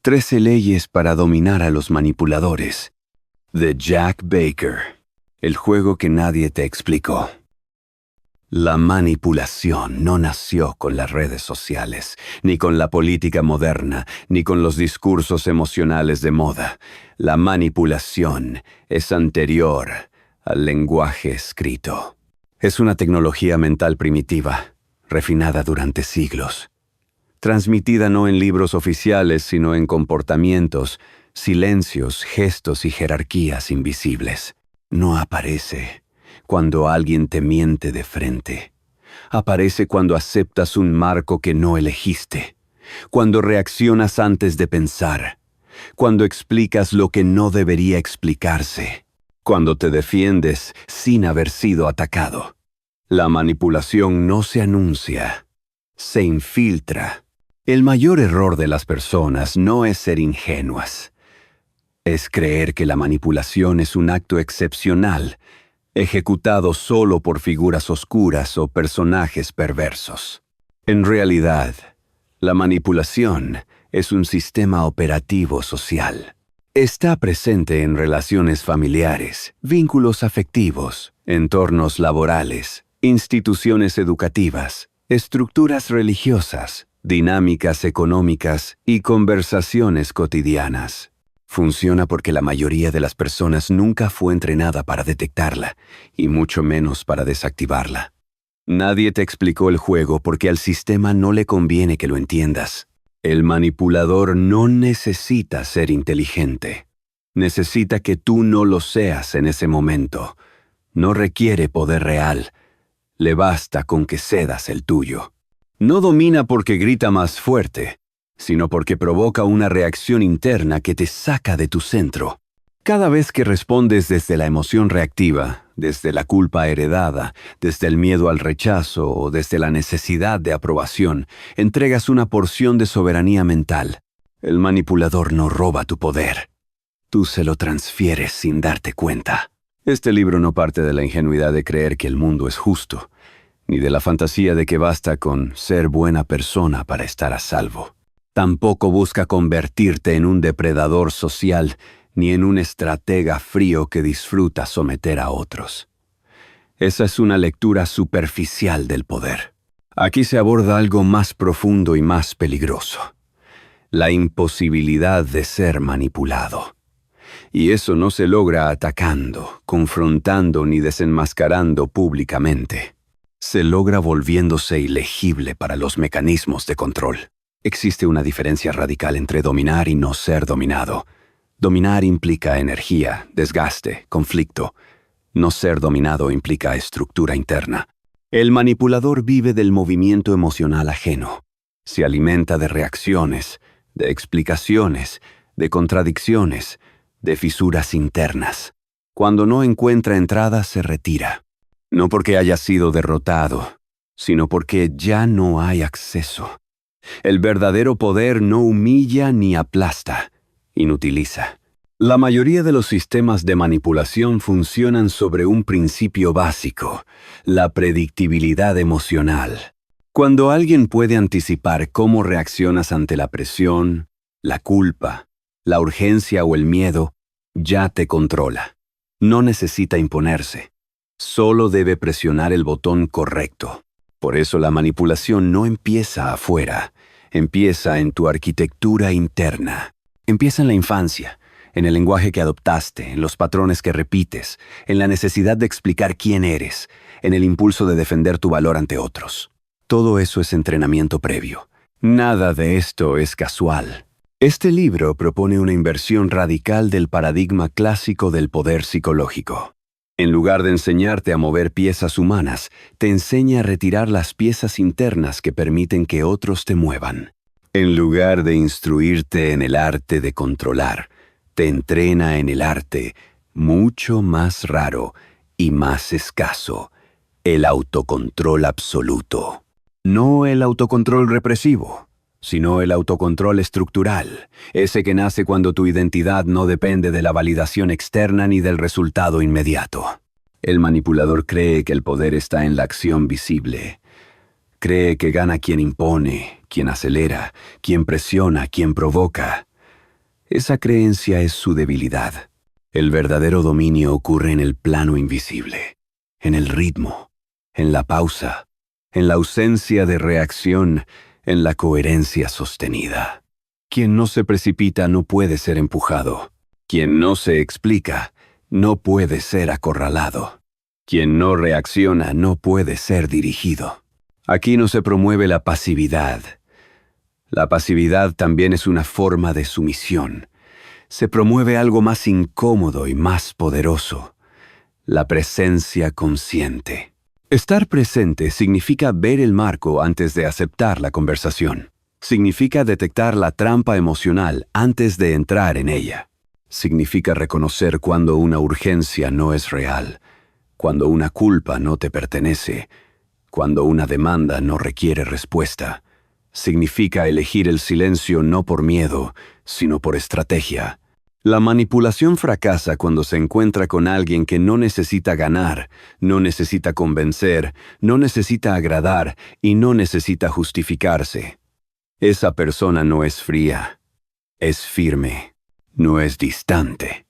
13 leyes para dominar a los manipuladores. De Jack Baker. El juego que nadie te explicó. La manipulación no nació con las redes sociales, ni con la política moderna, ni con los discursos emocionales de moda. La manipulación es anterior al lenguaje escrito. Es una tecnología mental primitiva, refinada durante siglos. Transmitida no en libros oficiales, sino en comportamientos, silencios, gestos y jerarquías invisibles. No aparece cuando alguien te miente de frente. Aparece cuando aceptas un marco que no elegiste, cuando reaccionas antes de pensar, cuando explicas lo que no debería explicarse, cuando te defiendes sin haber sido atacado. La manipulación no se anuncia, se infiltra. El mayor error de las personas no es ser ingenuas. Es creer que la manipulación es un acto excepcional, ejecutado solo por figuras oscuras o personajes perversos. En realidad, la manipulación es un sistema operativo social. Está presente en relaciones familiares, vínculos afectivos, entornos laborales, instituciones educativas, estructuras religiosas, dinámicas económicas y conversaciones cotidianas. Funciona porque la mayoría de las personas nunca fue entrenada para detectarla, y mucho menos para desactivarla. Nadie te explicó el juego porque al sistema no le conviene que lo entiendas. El manipulador no necesita ser inteligente. Necesita que tú no lo seas en ese momento. No requiere poder real. Le basta con que cedas el tuyo. No domina porque grita más fuerte, sino porque provoca una reacción interna que te saca de tu centro. Cada vez que respondes desde la emoción reactiva, desde la culpa heredada, desde el miedo al rechazo o desde la necesidad de aprobación, entregas una porción de soberanía mental. El manipulador no roba tu poder. Tú se lo transfieres sin darte cuenta. Este libro no parte de la ingenuidad de creer que el mundo es justo, ni de la fantasía de que basta con ser buena persona para estar a salvo. Tampoco busca convertirte en un depredador social, ni en un estratega frío que disfruta someter a otros. Esa es una lectura superficial del poder. Aquí se aborda algo más profundo y más peligroso: la imposibilidad de ser manipulado. Y eso no se logra atacando, confrontando ni desenmascarando públicamente. Se logra volviéndose ilegible para los mecanismos de control. Existe una diferencia radical entre dominar y no ser dominado. Dominar implica energía, desgaste, conflicto. No ser dominado implica estructura interna. El manipulador vive del movimiento emocional ajeno. Se alimenta de reacciones, de explicaciones, de contradicciones, de fisuras internas. Cuando no encuentra entrada, se retira. No porque haya sido derrotado, sino porque ya no hay acceso. El verdadero poder no humilla ni aplasta, inutiliza. La mayoría de los sistemas de manipulación funcionan sobre un principio básico: la predictibilidad emocional. Cuando alguien puede anticipar cómo reaccionas ante la presión, la culpa, la urgencia o el miedo, ya te controla. No necesita imponerse. Solo debe presionar el botón correcto. Por eso la manipulación no empieza afuera, empieza en tu arquitectura interna. Empieza en la infancia, en el lenguaje que adoptaste, en los patrones que repites, en la necesidad de explicar quién eres, en el impulso de defender tu valor ante otros. Todo eso es entrenamiento previo. Nada de esto es casual. Este libro propone una inversión radical del paradigma clásico del poder psicológico. En lugar de enseñarte a mover piezas humanas, te enseña a retirar las piezas internas que permiten que otros te muevan. En lugar de instruirte en el arte de controlar, te entrena en el arte mucho más raro y más escaso: el autocontrol absoluto. No el autocontrol represivo, sino el autocontrol estructural, ese que nace cuando tu identidad no depende de la validación externa ni del resultado inmediato. El manipulador cree que el poder está en la acción visible. Cree que gana quien impone, quien acelera, quien presiona, quien provoca. Esa creencia es su debilidad. El verdadero dominio ocurre en el plano invisible, en el ritmo, en la pausa, en la ausencia de reacción, en la coherencia sostenida. Quien no se precipita no puede ser empujado. Quien no se explica no puede ser acorralado. Quien no reacciona no puede ser dirigido. Aquí no se promueve la pasividad. La pasividad también es una forma de sumisión. Se promueve algo más incómodo y más poderoso: la presencia consciente. Estar presente significa ver el marco antes de aceptar la conversación. Significa detectar la trampa emocional antes de entrar en ella. Significa reconocer cuando una urgencia no es real, cuando una culpa no te pertenece, cuando una demanda no requiere respuesta. Significa elegir el silencio no por miedo, sino por estrategia. La manipulación fracasa cuando se encuentra con alguien que no necesita ganar, no necesita convencer, no necesita agradar y no necesita justificarse. Esa persona no es fría, es firme, no es distante,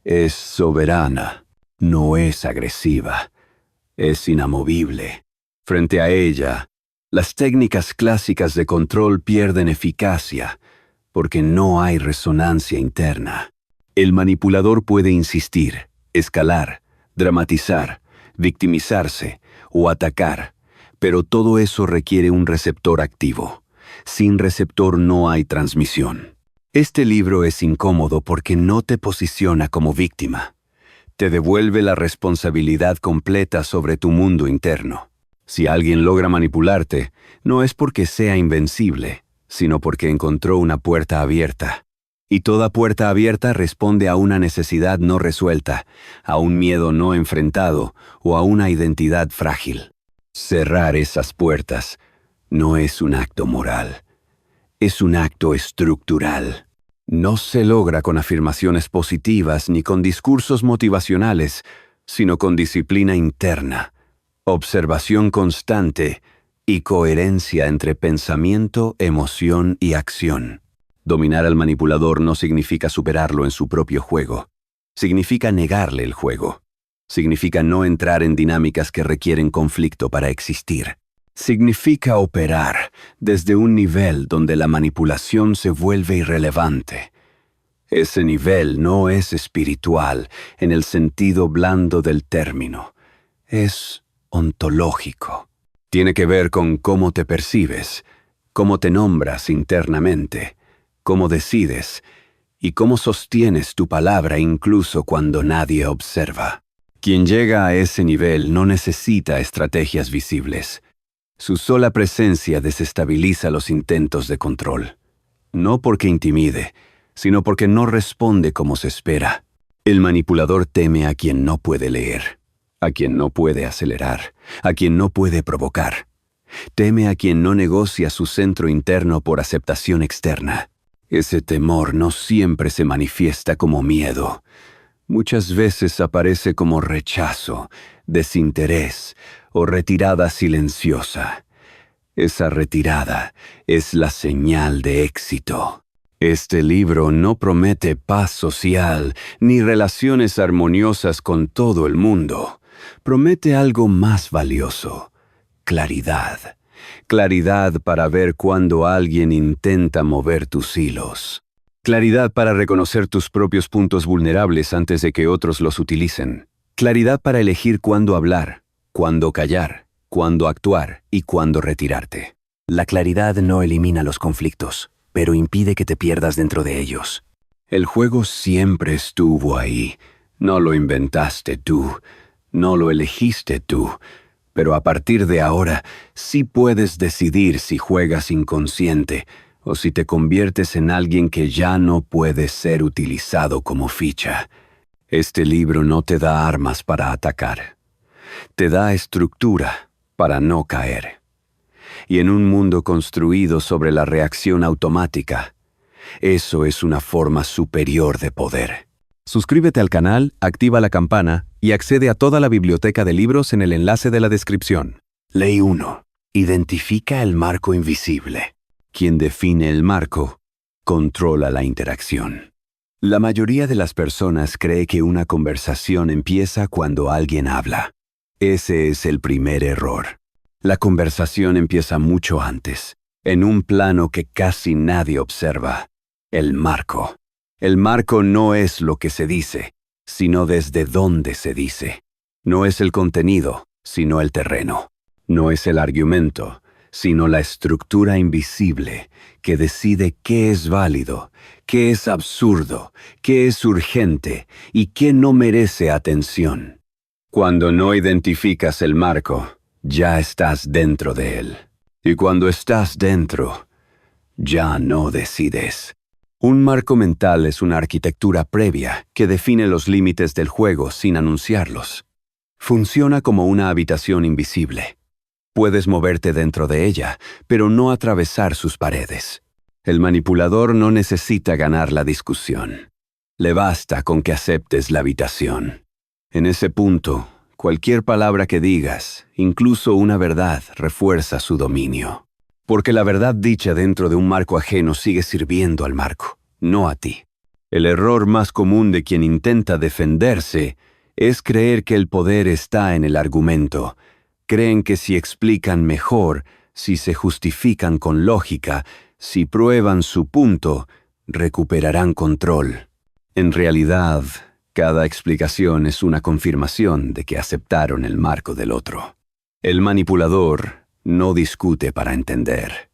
es soberana, no es agresiva, es inamovible. Frente a ella, las técnicas clásicas de control pierden eficacia porque no hay resonancia interna. El manipulador puede insistir, escalar, dramatizar, victimizarse o atacar, pero todo eso requiere un receptor activo. Sin receptor no hay transmisión. Este libro es incómodo porque no te posiciona como víctima. Te devuelve la responsabilidad completa sobre tu mundo interno. Si alguien logra manipularte, no es porque sea invencible, sino porque encontró una puerta abierta. Y toda puerta abierta responde a una necesidad no resuelta, a un miedo no enfrentado o a una identidad frágil. Cerrar esas puertas no es un acto moral, es un acto estructural. No se logra con afirmaciones positivas ni con discursos motivacionales, sino con disciplina interna, observación constante y coherencia entre pensamiento, emoción y acción. Dominar al manipulador no significa superarlo en su propio juego. Significa negarle el juego. Significa no entrar en dinámicas que requieren conflicto para existir. Significa operar desde un nivel donde la manipulación se vuelve irrelevante. Ese nivel no es espiritual en el sentido blando del término. Es ontológico. Tiene que ver con cómo te percibes, cómo te nombras internamente, cómo decides y cómo sostienes tu palabra incluso cuando nadie observa. Quien llega a ese nivel no necesita estrategias visibles. Su sola presencia desestabiliza los intentos de control. No porque intimide, sino porque no responde como se espera. El manipulador teme a quien no puede leer, a quien no puede acelerar, a quien no puede provocar. Teme a quien no negocia su centro interno por aceptación externa. Ese temor no siempre se manifiesta como miedo. Muchas veces aparece como rechazo, desinterés o retirada silenciosa. Esa retirada es la señal de éxito. Este libro no promete paz social ni relaciones armoniosas con todo el mundo. Promete algo más valioso: claridad. Claridad para ver cuando alguien intenta mover tus hilos. Claridad para reconocer tus propios puntos vulnerables antes de que otros los utilicen. Claridad para elegir cuándo hablar, cuándo callar, cuándo actuar y cuándo retirarte. La claridad no elimina los conflictos, pero impide que te pierdas dentro de ellos. El juego siempre estuvo ahí. No lo inventaste tú, no lo elegiste tú, pero a partir de ahora sí puedes decidir si juegas inconsciente o si te conviertes en alguien que ya no puede ser utilizado como ficha. Este libro no te da armas para atacar. Te da estructura para no caer. Y en un mundo construido sobre la reacción automática, eso es una forma superior de poder. Suscríbete al canal, activa la campana y accede a toda la biblioteca de libros en el enlace de la descripción. Ley 1. Identifica el marco invisible. Quien define el marco controla la interacción. La mayoría de las personas cree que una conversación empieza cuando alguien habla. Ese es el primer error. La conversación empieza mucho antes, en un plano que casi nadie observa: el marco. El marco no es lo que se dice, sino desde dónde se dice. No es el contenido, sino el terreno. No es el argumento, sino la estructura invisible que decide qué es válido, qué es absurdo, qué es urgente y qué no merece atención. Cuando no identificas el marco, ya estás dentro de él. Y cuando estás dentro, ya no decides. Un marco mental es una arquitectura previa que define los límites del juego sin anunciarlos. Funciona como una habitación invisible. Puedes moverte dentro de ella, pero no atravesar sus paredes. El manipulador no necesita ganar la discusión. Le basta con que aceptes la habitación. En ese punto, cualquier palabra que digas, incluso una verdad, refuerza su dominio. Porque la verdad dicha dentro de un marco ajeno sigue sirviendo al marco, no a ti. El error más común de quien intenta defenderse es creer que el poder está en el argumento. Creen que si explican mejor, si se justifican con lógica, si prueban su punto, recuperarán control. En realidad, cada explicación es una confirmación de que aceptaron el marco del otro. El manipulador no discute para entender.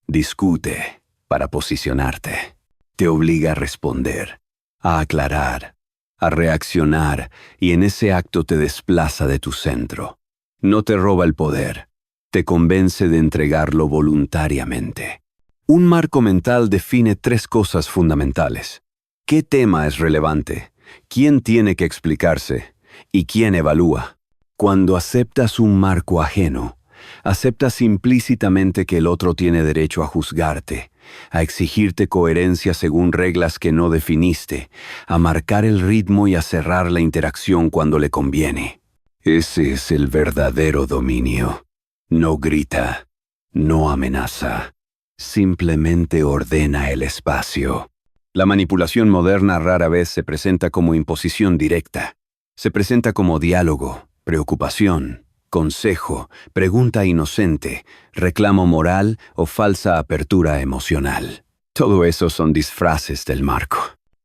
Discute para posicionarte. Te obliga a responder, a aclarar, a reaccionar, y en ese acto te desplaza de tu centro. No te roba el poder, te convence de entregarlo voluntariamente. Un marco mental define 3 cosas fundamentales: ¿qué tema es relevante? ¿Quién tiene que explicarse? ¿Y quién evalúa? Cuando aceptas un marco ajeno, aceptas implícitamente que el otro tiene derecho a juzgarte, a exigirte coherencia según reglas que no definiste, a marcar el ritmo y a cerrar la interacción cuando le conviene. Ese es el verdadero dominio. No grita, no amenaza, simplemente ordena el espacio. La manipulación moderna rara vez se presenta como imposición directa. Se presenta como diálogo, preocupación, consejo, pregunta inocente, reclamo moral o falsa apertura emocional. Todo eso son disfraces del marco.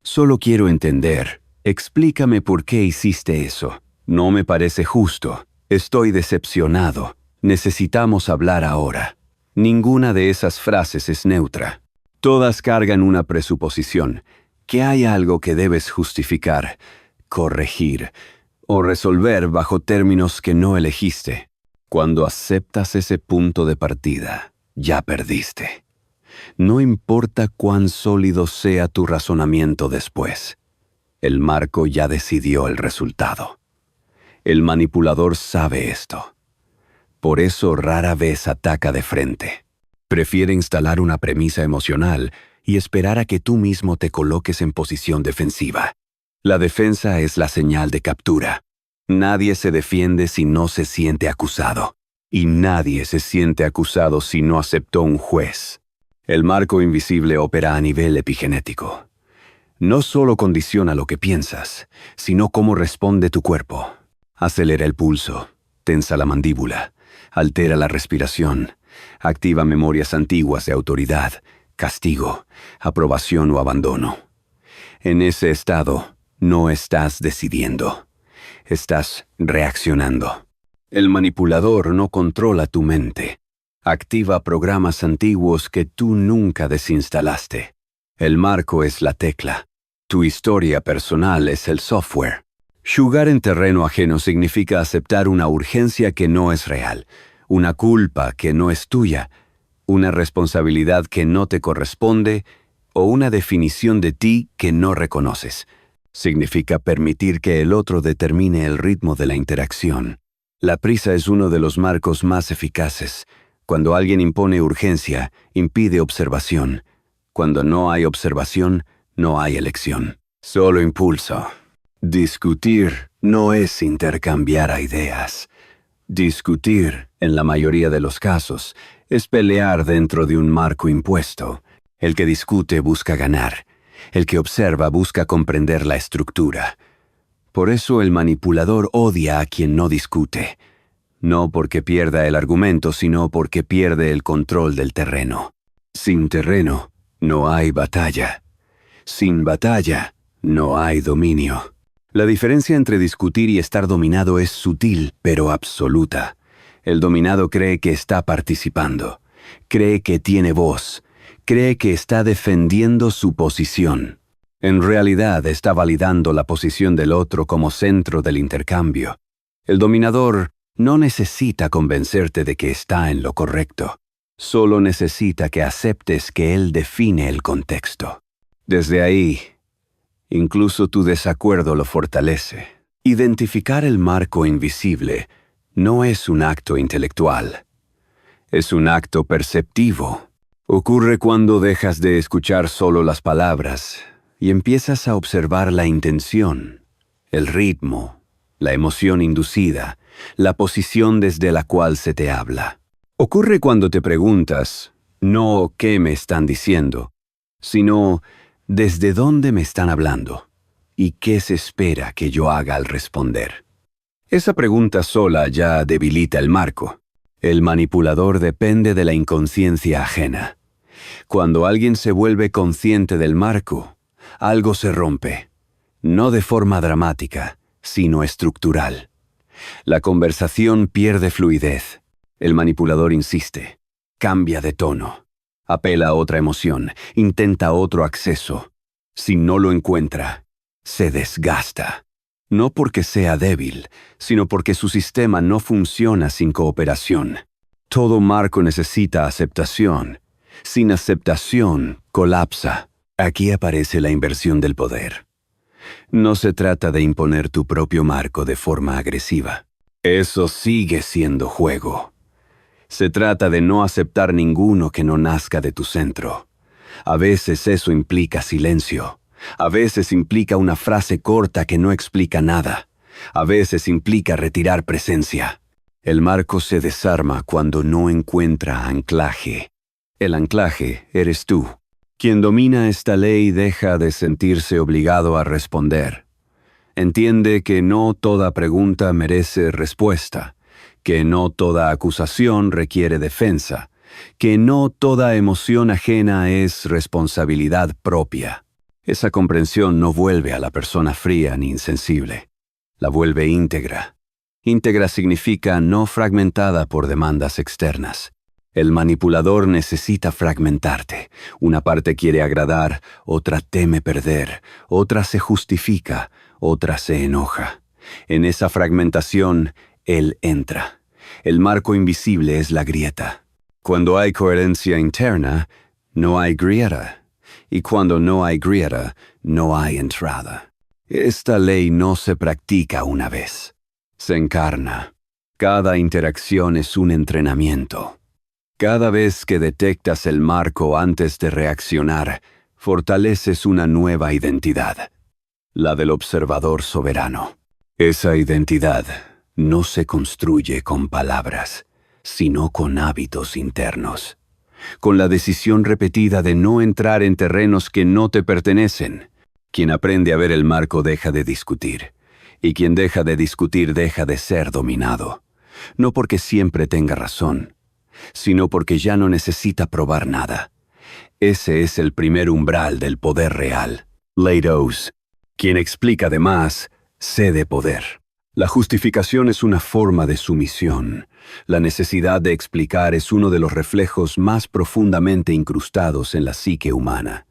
Solo quiero entender. Explícame por qué hiciste eso. No me parece justo. Estoy decepcionado. Necesitamos hablar ahora. Ninguna de esas frases es neutra. Todas cargan una presuposición, que hay algo que debes justificar, corregir o resolver bajo términos que no elegiste. Cuando aceptas ese punto de partida, ya perdiste. No importa cuán sólido sea tu razonamiento después. El marco ya decidió el resultado. El manipulador sabe esto. Por eso rara vez ataca de frente. Prefiere instalar una premisa emocional y esperar a que tú mismo te coloques en posición defensiva. La defensa es la señal de captura. Nadie se defiende si no se siente acusado. Y nadie se siente acusado si no aceptó un juez. El marco invisible opera a nivel epigenético. No solo condiciona lo que piensas, sino cómo responde tu cuerpo. Acelera el pulso, tensa la mandíbula, altera la respiración, activa memorias antiguas de autoridad, castigo, aprobación o abandono. En ese estado, no estás decidiendo, estás reaccionando. El manipulador no controla tu mente. Activa programas antiguos que tú nunca desinstalaste. El marco es la tecla. Tu historia personal es el software. Jugar en terreno ajeno significa aceptar una urgencia que no es real, una culpa que no es tuya, una responsabilidad que no te corresponde o una definición de ti que no reconoces. Significa permitir que el otro determine el ritmo de la interacción. La prisa es uno de los marcos más eficaces. Cuando alguien impone urgencia, impide observación. Cuando no hay observación, no hay elección. Solo impulso. Discutir no es intercambiar ideas. Discutir, en la mayoría de los casos, es pelear dentro de un marco impuesto. El que discute busca ganar. El que observa busca comprender la estructura. Por eso el manipulador odia a quien no discute. No porque pierda el argumento, sino porque pierde el control del terreno. Sin terreno, no hay batalla. Sin batalla, no hay dominio. La diferencia entre discutir y estar dominado es sutil, pero absoluta. El dominado cree que está participando, cree que tiene voz, cree que está defendiendo su posición. En realidad está validando la posición del otro como centro del intercambio. El dominador no necesita convencerte de que está en lo correcto. Solo necesita que aceptes que él define el contexto. Desde ahí, incluso tu desacuerdo lo fortalece. Identificar el marco invisible no es un acto intelectual. Es un acto perceptivo. Ocurre cuando dejas de escuchar solo las palabras y empiezas a observar la intención, el ritmo, la emoción inducida, la posición desde la cual se te habla. Ocurre cuando te preguntas, no qué me están diciendo, sino desde dónde me están hablando y qué se espera que yo haga al responder. Esa pregunta sola ya debilita el marco. El manipulador depende de la inconsciencia ajena. Cuando alguien se vuelve consciente del marco, algo se rompe, no de forma dramática, sino estructural. La conversación pierde fluidez. El manipulador insiste, cambia de tono, apela a otra emoción, intenta otro acceso. Si no lo encuentra, se desgasta. No porque sea débil, sino porque su sistema no funciona sin cooperación. Todo marco necesita aceptación. Sin aceptación, colapsa. Aquí aparece la inversión del poder. No se trata de imponer tu propio marco de forma agresiva. Eso sigue siendo juego. Se trata de no aceptar ninguno que no nazca de tu centro. A veces eso implica silencio. A veces implica una frase corta que no explica nada. A veces implica retirar presencia. El marco se desarma cuando no encuentra anclaje. El anclaje eres tú. Quien domina esta ley deja de sentirse obligado a responder. Entiende que no toda pregunta merece respuesta, que no toda acusación requiere defensa, que no toda emoción ajena es responsabilidad propia. Esa comprensión no vuelve a la persona fría ni insensible. La vuelve íntegra. Íntegra significa no fragmentada por demandas externas. El manipulador necesita fragmentarte. Una parte quiere agradar, otra teme perder, otra se justifica, otra se enoja. En esa fragmentación, él entra. El marco invisible es la grieta. Cuando hay coherencia interna, no hay grieta. Y cuando no hay grieta, no hay entrada. Esta ley no se practica una vez. Se encarna. Cada interacción es un entrenamiento. Cada vez que detectas el marco antes de reaccionar, fortaleces una nueva identidad, la del observador soberano. Esa identidad no se construye con palabras, sino con hábitos internos, con la decisión repetida de no entrar en terrenos que no te pertenecen. Quien aprende a ver el marco deja de discutir, y quien deja de discutir deja de ser dominado, no porque siempre tenga razón, sino porque ya no necesita probar nada. Ese es el primer umbral del poder real. Leidos. Quien explica de más, cede poder. La justificación es una forma de sumisión. La necesidad de explicar es uno de los reflejos más profundamente incrustados en la psique humana.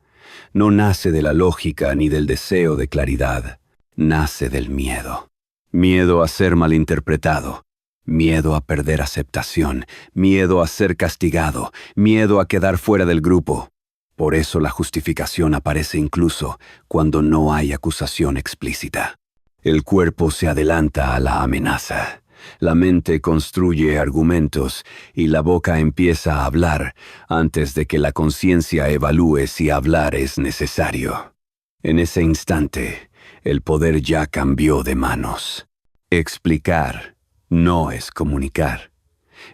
No nace de la lógica ni del deseo de claridad. Nace del miedo. Miedo a ser malinterpretado. Miedo a perder aceptación, miedo a ser castigado, miedo a quedar fuera del grupo. Por eso la justificación aparece incluso cuando no hay acusación explícita. El cuerpo se adelanta a la amenaza. La mente construye argumentos y la boca empieza a hablar antes de que la conciencia evalúe si hablar es necesario. En ese instante, el poder ya cambió de manos. Explicar no es comunicar.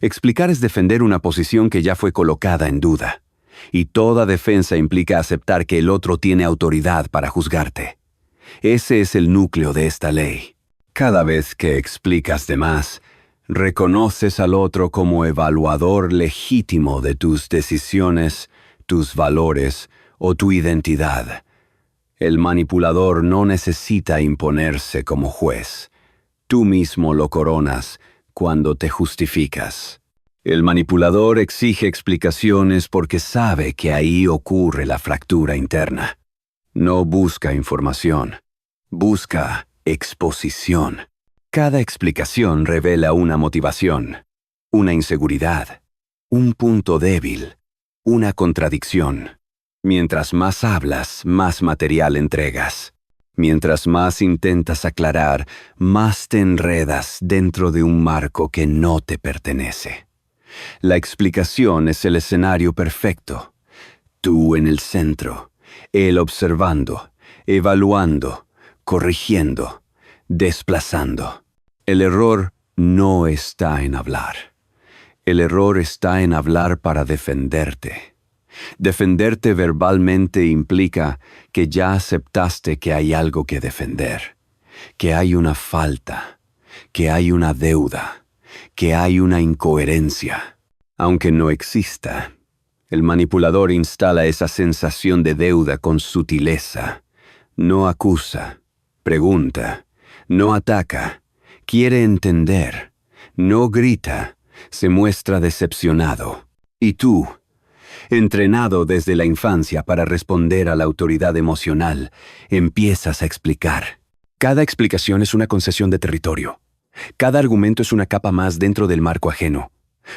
Explicar es defender una posición que ya fue colocada en duda. Y toda defensa implica aceptar que el otro tiene autoridad para juzgarte. Ese es el núcleo de esta ley. Cada vez que explicas de más, reconoces al otro como evaluador legítimo de tus decisiones, tus valores o tu identidad. El manipulador no necesita imponerse como juez. Tú mismo lo coronas cuando te justificas. El manipulador exige explicaciones porque sabe que ahí ocurre la fractura interna. No busca información, busca exposición. Cada explicación revela una motivación, una inseguridad, un punto débil, una contradicción. Mientras más hablas, más material entregas. Mientras más intentas aclarar, más te enredas dentro de un marco que no te pertenece. La explicación es el escenario perfecto. Tú en el centro, él observando, evaluando, corrigiendo, desplazando. El error no está en hablar. El error está en hablar para defenderte. Defenderte verbalmente implica que ya aceptaste que hay algo que defender, que hay una falta, que hay una deuda, que hay una incoherencia. Aunque no exista, el manipulador instala esa sensación de deuda con sutileza. No acusa, pregunta, no ataca, quiere entender, no grita, se muestra decepcionado. Y tú, entrenado desde la infancia para responder a la autoridad emocional, empiezas a explicar. Cada explicación es una concesión de territorio. Cada argumento es una capa más dentro del marco ajeno,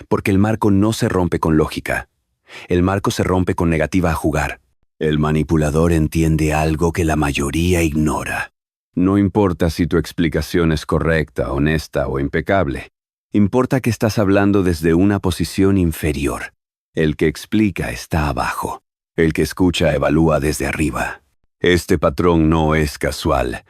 porque el marco no se rompe con lógica. El marco se rompe con negativa a jugar. El manipulador entiende algo que la mayoría ignora. No importa si tu explicación es correcta, honesta o impecable. Importa que estás hablando desde una posición inferior. El que explica está abajo. El que escucha evalúa desde arriba. Este patrón no es casual.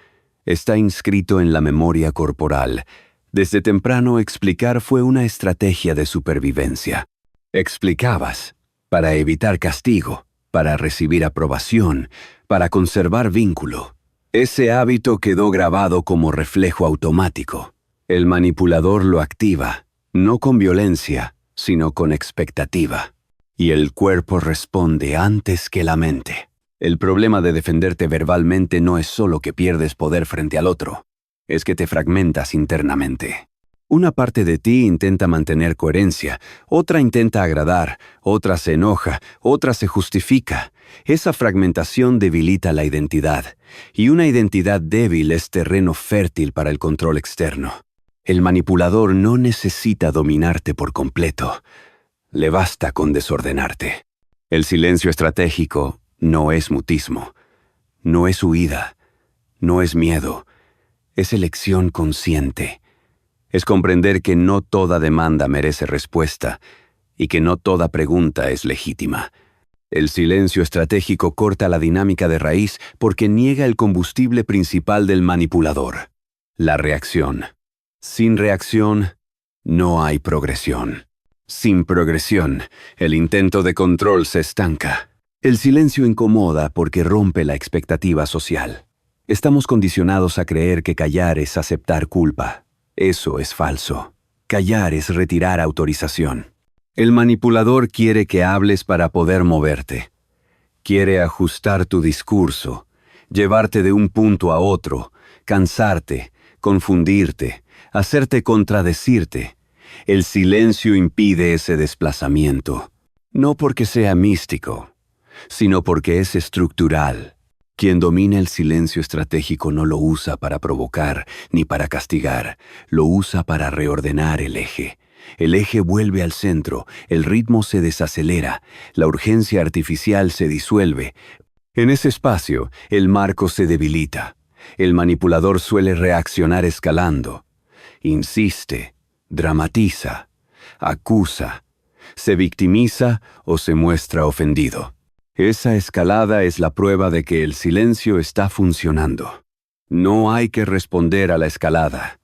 Está inscrito en la memoria corporal. Desde temprano explicar fue una estrategia de supervivencia. Explicabas para evitar castigo, para recibir aprobación, para conservar vínculo. Ese hábito quedó grabado como reflejo automático. El manipulador lo activa, no con violencia, sino con expectativa. Y el cuerpo responde antes que la mente. El problema de defenderte verbalmente no es solo que pierdes poder frente al otro, es que te fragmentas internamente. Una parte de ti intenta mantener coherencia, otra intenta agradar, otra se enoja, otra se justifica. Esa fragmentación debilita la identidad, y una identidad débil es terreno fértil para el control externo. El manipulador no necesita dominarte por completo. Le basta con desordenarte. El silencio estratégico no es mutismo, no es huida, no es miedo, es elección consciente. Es comprender que no toda demanda merece respuesta y que no toda pregunta es legítima. El silencio estratégico corta la dinámica de raíz porque niega el combustible principal del manipulador, la reacción. Sin reacción, no hay progresión. Sin progresión, el intento de control se estanca. El silencio incomoda porque rompe la expectativa social. Estamos condicionados a creer que callar es aceptar culpa. Eso es falso. Callar es retirar autorización. El manipulador quiere que hables para poder moverte. Quiere ajustar tu discurso, llevarte de un punto a otro, cansarte, confundirte, hacerte contradecirte. El silencio impide ese desplazamiento, no porque sea místico, sino porque es estructural. Quien domina el silencio estratégico no lo usa para provocar ni para castigar, lo usa para reordenar el eje. El eje vuelve al centro, el ritmo se desacelera, la urgencia artificial se disuelve. En ese espacio, el marco se debilita. El manipulador suele reaccionar escalando. Insiste, dramatiza, acusa, se victimiza o se muestra ofendido. Esa escalada es la prueba de que el silencio está funcionando. No hay que responder a la escalada,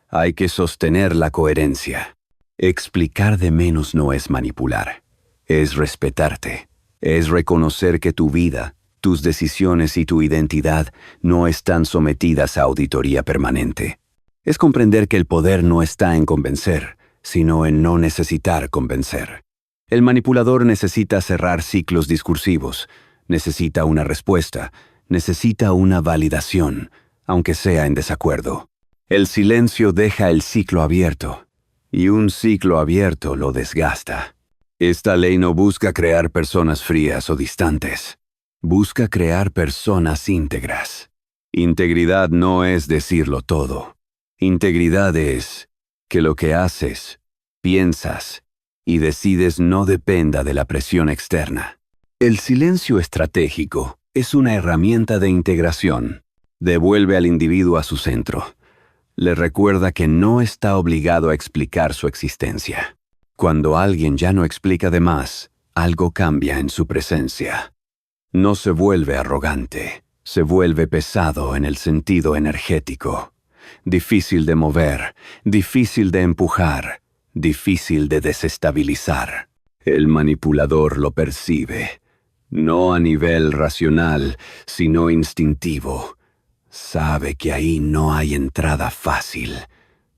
hay que sostener la coherencia. Explicar de menos no es manipular, es respetarte. Es reconocer que tu vida, tus decisiones y tu identidad no están sometidas a auditoría permanente. Es comprender que el poder no está en convencer, sino en no necesitar convencer. El manipulador necesita cerrar ciclos discursivos, necesita una respuesta, necesita una validación, aunque sea en desacuerdo. El silencio deja el ciclo abierto, y un ciclo abierto lo desgasta. Esta ley no busca crear personas frías o distantes. Busca crear personas íntegras. Integridad no es decirlo todo. Integridad es que lo que haces, piensas y decides no dependa de la presión externa. El silencio estratégico es una herramienta de integración. Devuelve al individuo a su centro. Le recuerda que no está obligado a explicar su existencia. Cuando alguien ya no explica de más, algo cambia en su presencia. No se vuelve arrogante, se vuelve pesado en el sentido energético. Difícil de mover, difícil de empujar, difícil de desestabilizar. El manipulador lo percibe, no a nivel racional, sino instintivo. Sabe que ahí no hay entrada fácil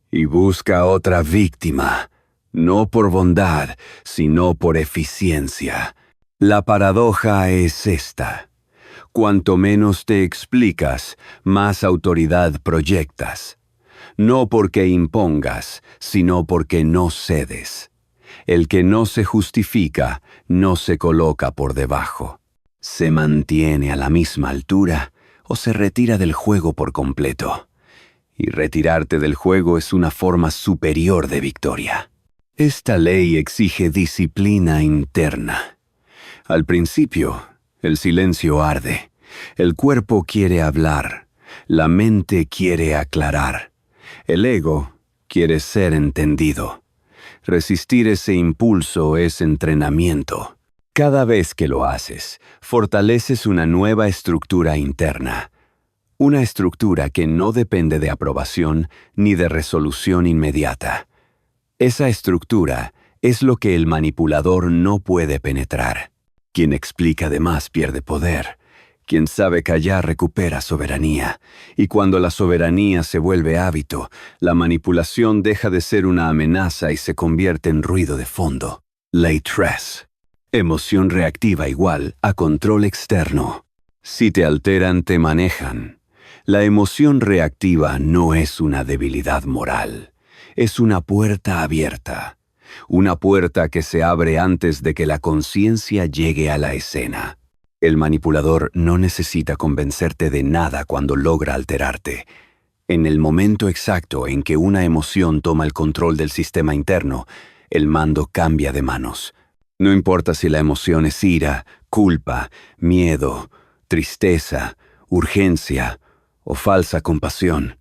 y busca otra víctima, no por bondad, sino por eficiencia. La paradoja es esta. Cuanto menos te explicas, más autoridad proyectas. No porque impongas, sino porque no cedes. El que no se justifica, no se coloca por debajo. Se mantiene a la misma altura o se retira del juego por completo. Y retirarte del juego es una forma superior de victoria. Esta ley exige disciplina interna. Al principio, el silencio arde. El cuerpo quiere hablar. La mente quiere aclarar. El ego quiere ser entendido. Resistir ese impulso es entrenamiento. Cada vez que lo haces, fortaleces una nueva estructura interna. Una estructura que no depende de aprobación ni de resolución inmediata. Esa estructura es lo que el manipulador no puede penetrar. Quien explica de más pierde poder. Quien sabe callar recupera soberanía. Y cuando la soberanía se vuelve hábito, la manipulación deja de ser una amenaza y se convierte en ruido de fondo. Ley 3. Emoción reactiva igual a control externo. Si te alteran, te manejan. La emoción reactiva no es una debilidad moral. Es una puerta abierta. Una puerta que se abre antes de que la conciencia llegue a la escena. El manipulador no necesita convencerte de nada cuando logra alterarte. En el momento exacto en que una emoción toma el control del sistema interno, el mando cambia de manos. No importa si la emoción es ira, culpa, miedo, tristeza, urgencia o falsa compasión.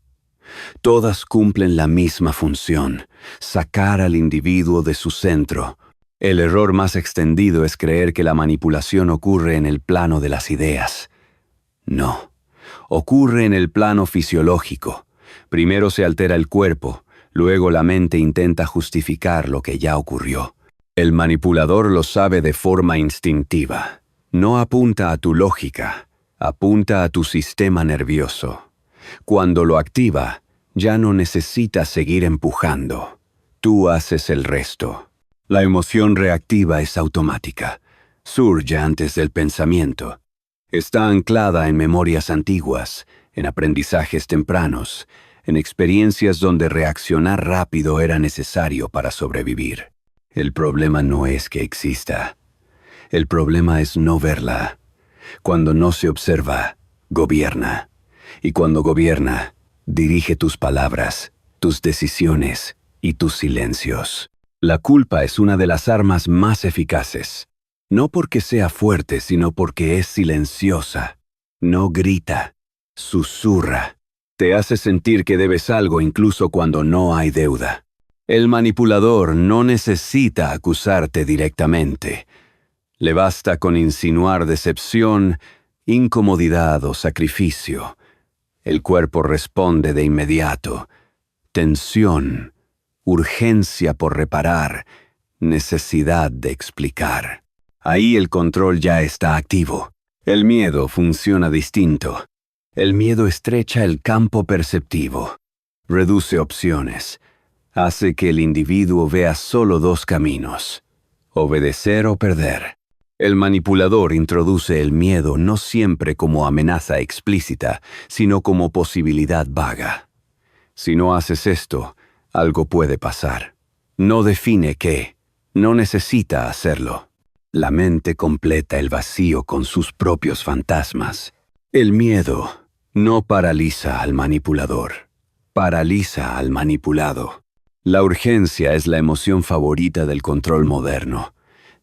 Todas cumplen la misma función, sacar al individuo de su centro. El error más extendido es creer que la manipulación ocurre en el plano de las ideas. No, ocurre en el plano fisiológico. Primero se altera el cuerpo, luego la mente intenta justificar lo que ya ocurrió. El manipulador lo sabe de forma instintiva. No apunta a tu lógica, apunta a tu sistema nervioso. Cuando lo activa, ya no necesitas seguir empujando. Tú haces el resto. La emoción reactiva es automática. Surge antes del pensamiento. Está anclada en memorias antiguas, en aprendizajes tempranos, en experiencias donde reaccionar rápido era necesario para sobrevivir. El problema no es que exista. El problema es no verla. Cuando no se observa, gobierna. Y cuando gobierna, dirige tus palabras, tus decisiones y tus silencios. La culpa es una de las armas más eficaces. No porque sea fuerte, sino porque es silenciosa. No grita, susurra. Te hace sentir que debes algo incluso cuando no hay deuda. El manipulador no necesita acusarte directamente. Le basta con insinuar decepción, incomodidad o sacrificio. El cuerpo responde de inmediato. Tensión, urgencia por reparar, necesidad de explicar. Ahí el control ya está activo. El miedo funciona distinto. El miedo estrecha el campo perceptivo, reduce opciones, hace que el individuo vea solo dos caminos: obedecer o perder. El manipulador introduce el miedo no siempre como amenaza explícita, sino como posibilidad vaga. Si no haces esto, algo puede pasar. No define qué, no necesita hacerlo. La mente completa el vacío con sus propios fantasmas. El miedo no paraliza al manipulador, paraliza al manipulado. La urgencia es la emoción favorita del control moderno.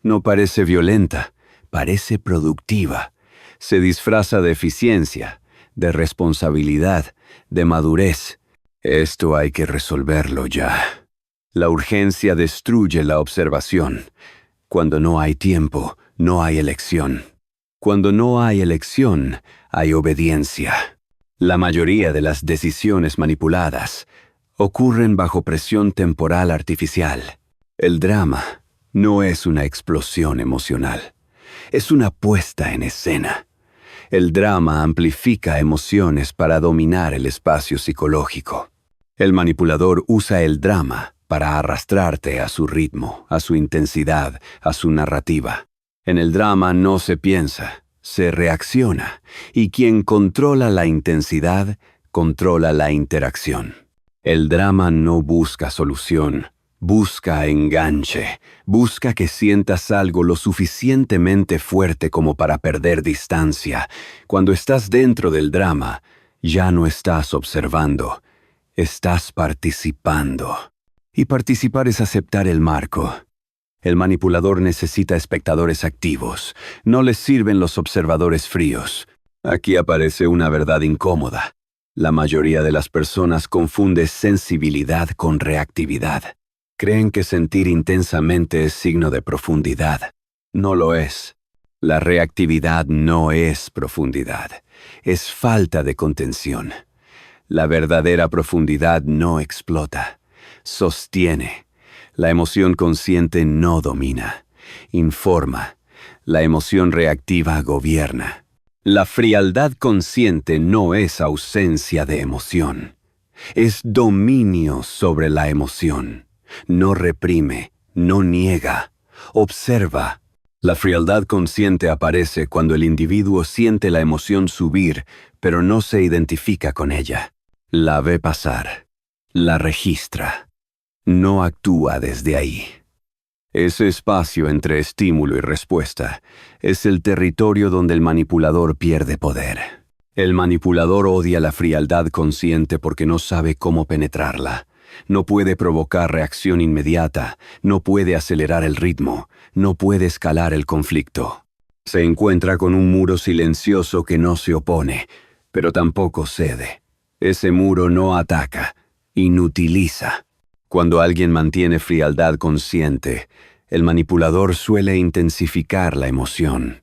No parece violenta, parece productiva. Se disfraza de eficiencia, de responsabilidad, de madurez. Esto hay que resolverlo ya. La urgencia destruye la observación. Cuando no hay tiempo, no hay elección. Cuando no hay elección, hay obediencia. La mayoría de las decisiones manipuladas ocurren bajo presión temporal artificial. El drama no es una explosión emocional, es una puesta en escena. El drama amplifica emociones para dominar el espacio psicológico. El manipulador usa el drama para arrastrarte a su ritmo, a su intensidad, a su narrativa. En el drama no se piensa, se reacciona, y quien controla la intensidad, controla la interacción. El drama no busca solución, busca enganche, busca que sientas algo lo suficientemente fuerte como para perder distancia. Cuando estás dentro del drama, ya no estás observando, estás participando. Y participar es aceptar el marco. El manipulador necesita espectadores activos. No les sirven los observadores fríos. Aquí aparece una verdad incómoda. La mayoría de las personas confunde sensibilidad con reactividad. Creen que sentir intensamente es signo de profundidad. No lo es. La reactividad no es profundidad. Es falta de contención. La verdadera profundidad no explota. Sostiene. La emoción consciente no domina. Informa. La emoción reactiva gobierna. La frialdad consciente no es ausencia de emoción. Es dominio sobre la emoción. No reprime, no niega, observa. La frialdad consciente aparece cuando el individuo siente la emoción subir, pero no se identifica con ella. La ve pasar. La registra. No actúa desde ahí. Ese espacio entre estímulo y respuesta es el territorio donde el manipulador pierde poder. El manipulador odia la frialdad consciente porque no sabe cómo penetrarla. No puede provocar reacción inmediata, no puede acelerar el ritmo, no puede escalar el conflicto. Se encuentra con un muro silencioso que no se opone, pero tampoco cede. Ese muro no ataca, inutiliza. Cuando alguien mantiene frialdad consciente, el manipulador suele intensificar la emoción.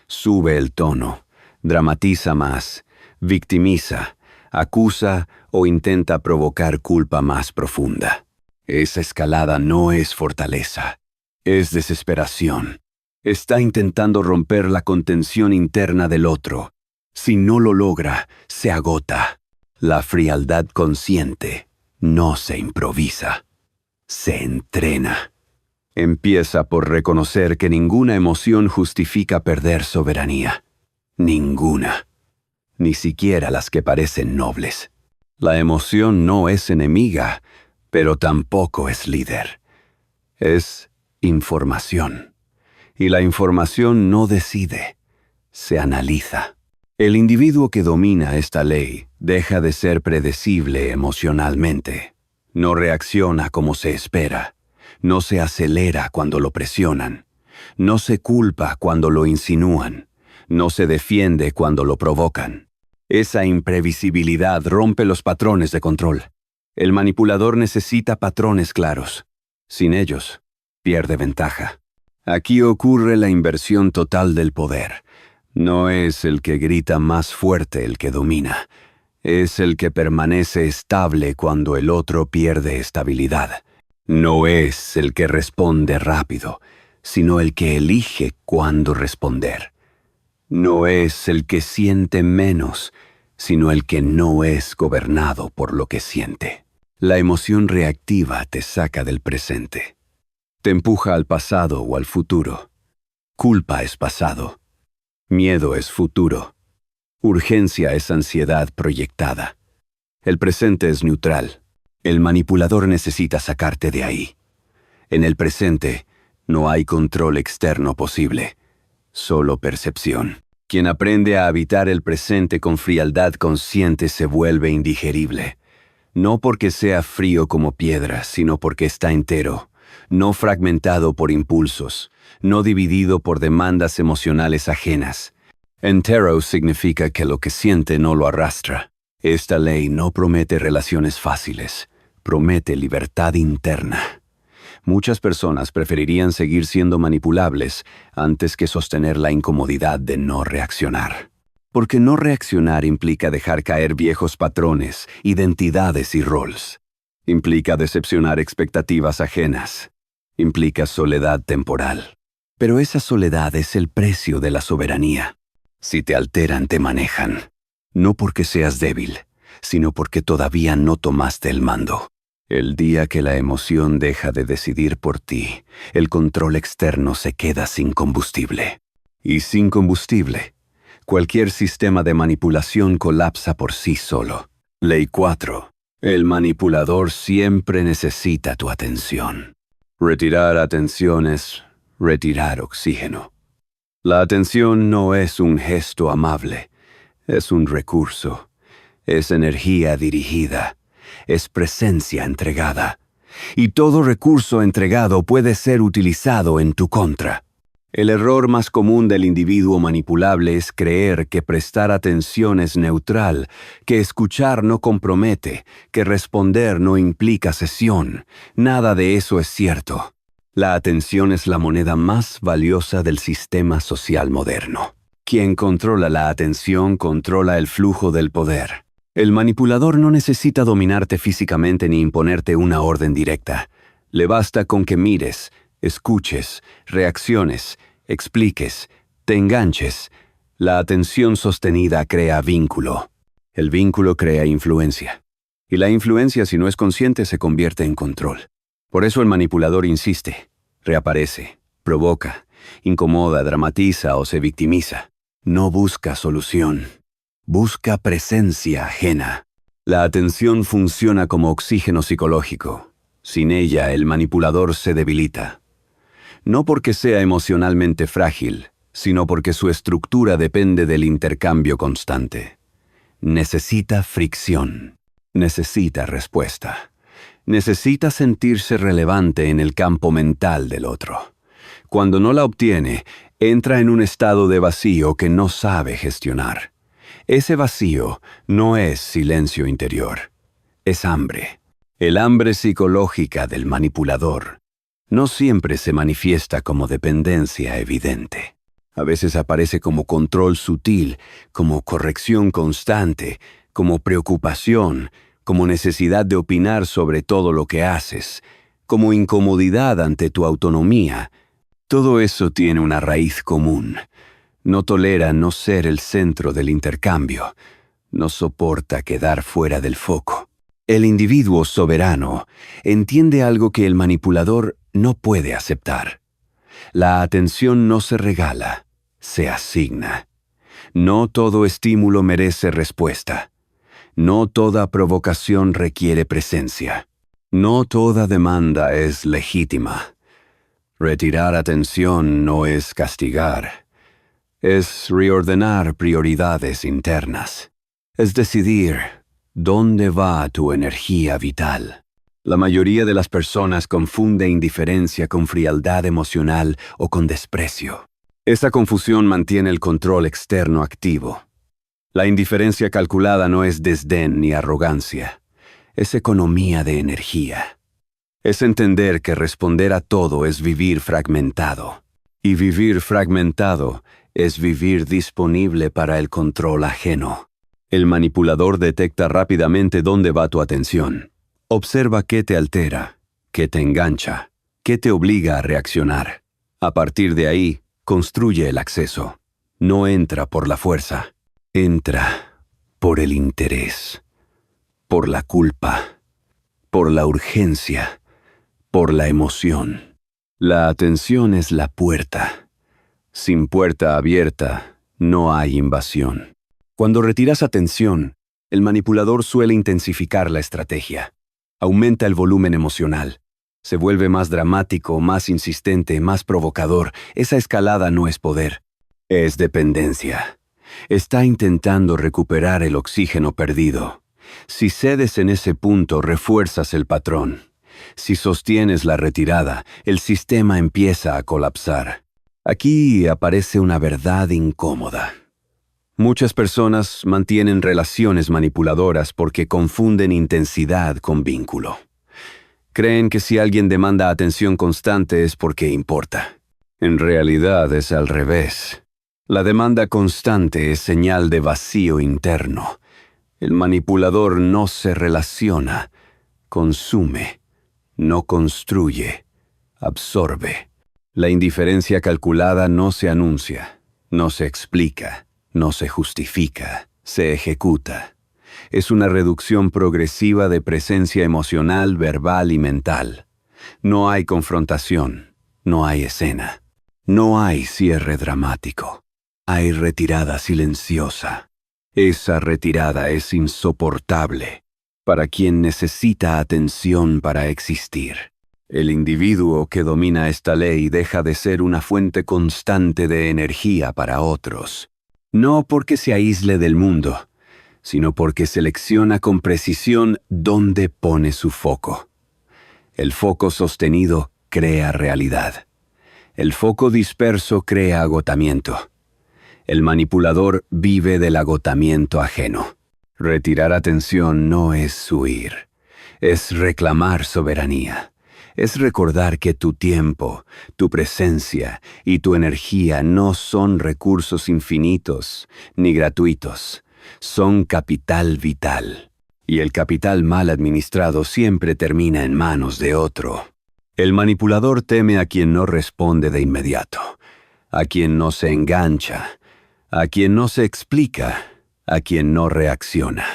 Sube el tono, dramatiza más, victimiza, acusa o intenta provocar culpa más profunda. Esa escalada no es fortaleza, es desesperación. Está intentando romper la contención interna del otro. Si no lo logra, se agota. La frialdad consciente no se improvisa, se entrena. Empieza por reconocer que ninguna emoción justifica perder soberanía. Ninguna. Ni siquiera las que parecen nobles. La emoción no es enemiga, pero tampoco es líder. Es información. Y la información no decide, se analiza. El individuo que domina esta ley deja de ser predecible emocionalmente. No reacciona como se espera. No se acelera cuando lo presionan. No se culpa cuando lo insinúan. No se defiende cuando lo provocan. Esa imprevisibilidad rompe los patrones de control. El manipulador necesita patrones claros. Sin ellos, pierde ventaja. Aquí ocurre la inversión total del poder. No es el que grita más fuerte el que domina. Es el que permanece estable cuando el otro pierde estabilidad. No es el que responde rápido, sino el que elige cuándo responder. No es el que siente menos, sino el que no es gobernado por lo que siente. La emoción reactiva te saca del presente. Te empuja al pasado o al futuro. Culpa es pasado. Miedo es futuro. Urgencia es ansiedad proyectada. El presente es neutral. El manipulador necesita sacarte de ahí. En el presente no hay control externo posible, solo percepción. Quien aprende a habitar el presente con frialdad consciente se vuelve indigerible. No porque sea frío como piedra, sino porque está entero, no fragmentado por impulsos, no dividido por demandas emocionales ajenas. Entero significa que lo que siente no lo arrastra. Esta ley no promete relaciones fáciles, promete libertad interna. Muchas personas preferirían seguir siendo manipulables antes que sostener la incomodidad de no reaccionar. Porque no reaccionar implica dejar caer viejos patrones, identidades y roles. Implica decepcionar expectativas ajenas. Implica soledad temporal. Pero esa soledad es el precio de la soberanía. Si te alteran, te manejan. No porque seas débil, sino porque todavía no tomaste el mando. El día que la emoción deja de decidir por ti, el control externo se queda sin combustible. Y sin combustible, cualquier sistema de manipulación colapsa por sí solo. Ley 4. El manipulador siempre necesita tu atención. Retirar atención es retirar oxígeno. La atención no es un gesto amable, es un recurso, es energía dirigida. Es presencia entregada. Y todo recurso entregado puede ser utilizado en tu contra. El error más común del individuo manipulable es creer que prestar atención es neutral, que escuchar no compromete, que responder no implica cesión. Nada de eso es cierto. La atención es la moneda más valiosa del sistema social moderno. Quien controla la atención controla el flujo del poder. El manipulador no necesita dominarte físicamente ni imponerte una orden directa. Le basta con que mires, escuches, reacciones, expliques, te enganches. La atención sostenida crea vínculo. El vínculo crea influencia. Y la influencia, si no es consciente, se convierte en control. Por eso el manipulador insiste, reaparece, provoca, incomoda, dramatiza o se victimiza. No busca solución. Busca presencia ajena. La atención funciona como oxígeno psicológico. Sin ella, el manipulador se debilita. No porque sea emocionalmente frágil, sino porque su estructura depende del intercambio constante. Necesita fricción. Necesita respuesta. Necesita sentirse relevante en el campo mental del otro. Cuando no la obtiene, entra en un estado de vacío que no sabe gestionar. Ese vacío no es silencio interior, es hambre. El hambre psicológica del manipulador no siempre se manifiesta como dependencia evidente. A veces aparece como control sutil, como corrección constante, como preocupación, como necesidad de opinar sobre todo lo que haces, como incomodidad ante tu autonomía. Todo eso tiene una raíz común. No tolera no ser el centro del intercambio. No soporta quedar fuera del foco. El individuo soberano entiende algo que el manipulador no puede aceptar. La atención no se regala, se asigna. No todo estímulo merece respuesta. No toda provocación requiere presencia. No toda demanda es legítima. Retirar atención no es castigar. Es reordenar prioridades internas. Es decidir dónde va tu energía vital. La mayoría de las personas confunde indiferencia con frialdad emocional o con desprecio. Esa confusión mantiene el control externo activo. La indiferencia calculada no es desdén ni arrogancia. Es economía de energía. Es entender que responder a todo es vivir fragmentado. Y vivir fragmentado es vivir disponible para el control ajeno. El manipulador detecta rápidamente dónde va tu atención. Observa qué te altera, qué te engancha, qué te obliga a reaccionar. A partir de ahí, construye el acceso. No entra por la fuerza. Entra por el interés, por la culpa, por la urgencia, por la emoción. La atención es la puerta. Sin puerta abierta, no hay invasión. Cuando retiras atención, el manipulador suele intensificar la estrategia. Aumenta el volumen emocional. Se vuelve más dramático, más insistente, más provocador. Esa escalada no es poder, es dependencia. Está intentando recuperar el oxígeno perdido. Si cedes en ese punto, refuerzas el patrón. Si sostienes la retirada, el sistema empieza a colapsar. Aquí aparece una verdad incómoda. Muchas personas mantienen relaciones manipuladoras porque confunden intensidad con vínculo. Creen que si alguien demanda atención constante es porque importa. En realidad es al revés. La demanda constante es señal de vacío interno. El manipulador no se relaciona, consume, no construye, absorbe. La indiferencia calculada no se anuncia, no se explica, no se justifica, se ejecuta. Es una reducción progresiva de presencia emocional, verbal y mental. No hay confrontación, no hay escena, no hay cierre dramático. Hay retirada silenciosa. Esa retirada es insoportable para quien necesita atención para existir. El individuo que domina esta ley deja de ser una fuente constante de energía para otros. No porque se aísle del mundo, sino porque selecciona con precisión dónde pone su foco. El foco sostenido crea realidad. El foco disperso crea agotamiento. El manipulador vive del agotamiento ajeno. Retirar atención no es huir, es reclamar soberanía. Es recordar que tu tiempo, tu presencia y tu energía no son recursos infinitos ni gratuitos. Son capital vital. Y el capital mal administrado siempre termina en manos de otro. El manipulador teme a quien no responde de inmediato, a quien no se engancha, a quien no se explica, a quien no reacciona.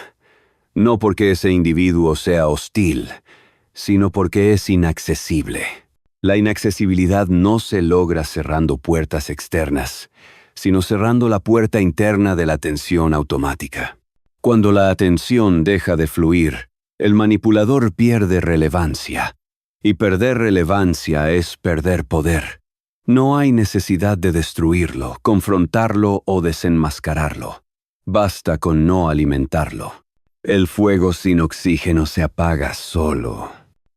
No porque ese individuo sea hostil, sino porque es inaccesible. La inaccesibilidad no se logra cerrando puertas externas, sino cerrando la puerta interna de la atención automática. Cuando la atención deja de fluir, el manipulador pierde relevancia, y perder relevancia es perder poder. No hay necesidad de destruirlo, confrontarlo o desenmascararlo. Basta con no alimentarlo. El fuego sin oxígeno se apaga solo.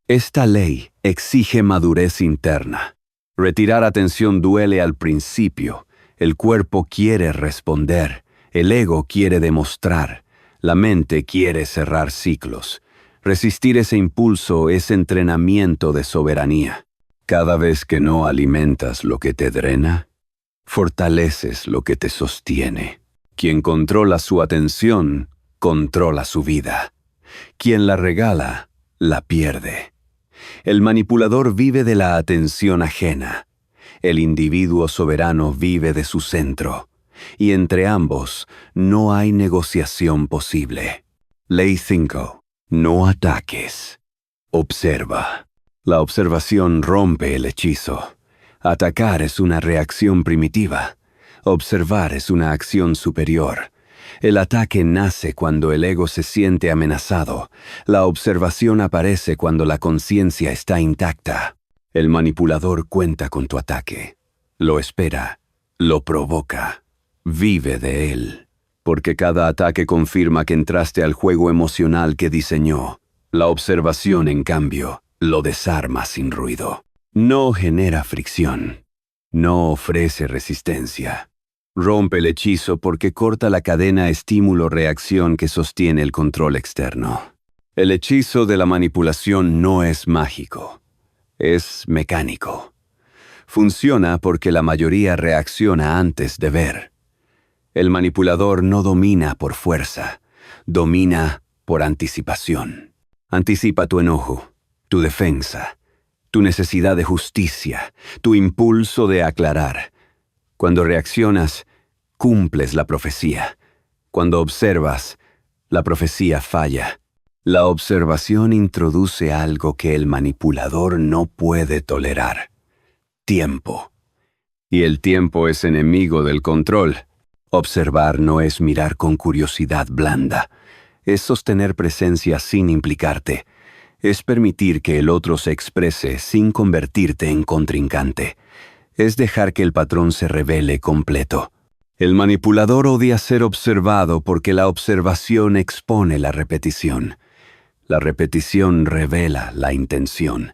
Esta ley exige madurez interna. Retirar atención duele al principio. El cuerpo quiere responder. El ego quiere demostrar. La mente quiere cerrar ciclos. Resistir ese impulso es entrenamiento de soberanía. Cada vez que no alimentas lo que te drena, fortaleces lo que te sostiene. Quien controla su atención, controla su vida. Quien la regala, la pierde. El manipulador vive de la atención ajena. El individuo soberano vive de su centro. Y entre ambos no hay negociación posible. Ley 5. No ataques. Observa. La observación rompe el hechizo. Atacar es una reacción primitiva. Observar es una acción superior. El ataque nace cuando el ego se siente amenazado. La observación aparece cuando la conciencia está intacta. El manipulador cuenta con tu ataque. Lo espera. Lo provoca. Vive de él. Porque cada ataque confirma que entraste al juego emocional que diseñó. La observación, en cambio, lo desarma sin ruido. No genera fricción. No ofrece resistencia. Rompe el hechizo porque corta la cadena estímulo-reacción que sostiene el control externo. El hechizo de la manipulación no es mágico. Es mecánico. Funciona porque la mayoría reacciona antes de ver. El manipulador no domina por fuerza, domina por anticipación. Anticipa tu enojo, tu defensa, tu necesidad de justicia, tu impulso de aclarar. Cuando reaccionas, cumples la profecía. Cuando observas, la profecía falla. La observación introduce algo que el manipulador no puede tolerar: tiempo. Y el tiempo es enemigo del control. Observar no es mirar con curiosidad blanda. Es sostener presencia sin implicarte. Es permitir que el otro se exprese sin convertirte en contrincante. Es dejar que el patrón se revele completo. El manipulador odia ser observado porque la observación expone la repetición. La repetición revela la intención.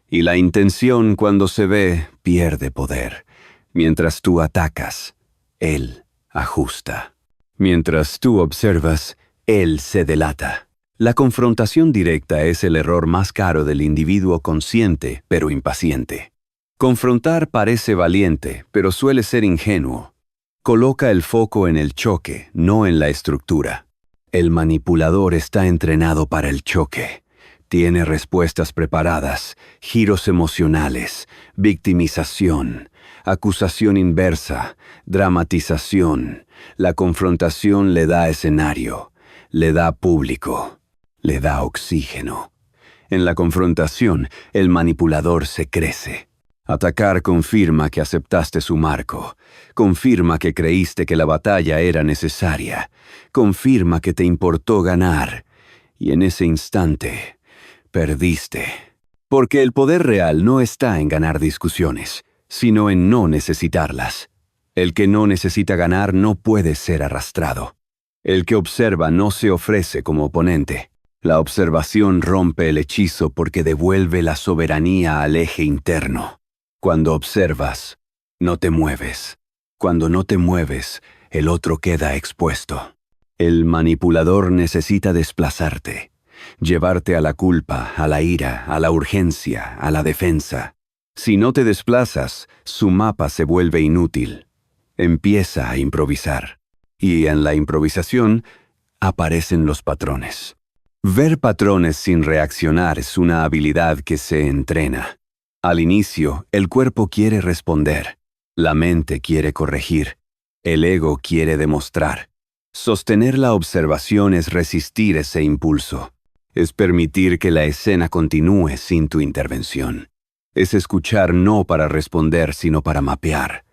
Y la intención, cuando se ve, pierde poder. Mientras tú atacas, él ajusta. Mientras tú observas, él se delata. La confrontación directa es el error más caro del individuo consciente, pero impaciente. Confrontar parece valiente, pero suele ser ingenuo. Coloca el foco en el choque, no en la estructura. El manipulador está entrenado para el choque. Tiene respuestas preparadas, giros emocionales, victimización, acusación inversa, dramatización. La confrontación le da escenario, le da público, le da oxígeno. En la confrontación, el manipulador se crece. Atacar confirma que aceptaste su marco, confirma que creíste que la batalla era necesaria, confirma que te importó ganar, y en ese instante, perdiste. Porque el poder real no está en ganar discusiones, sino en no necesitarlas. El que no necesita ganar no puede ser arrastrado. El que observa no se ofrece como oponente. La observación rompe el hechizo porque devuelve la soberanía al eje interno. Cuando observas, no te mueves. Cuando no te mueves, el otro queda expuesto. El manipulador necesita desplazarte, llevarte a la culpa, a la ira, a la urgencia, a la defensa. Si no te desplazas, su mapa se vuelve inútil. Empieza a improvisar. Y en la improvisación aparecen los patrones. Ver patrones sin reaccionar es una habilidad que se entrena. Al inicio, el cuerpo quiere responder, la mente quiere corregir, el ego quiere demostrar. Sostener la observación es resistir ese impulso. Es permitir que la escena continúe sin tu intervención. Es escuchar no para responder, sino para mapear.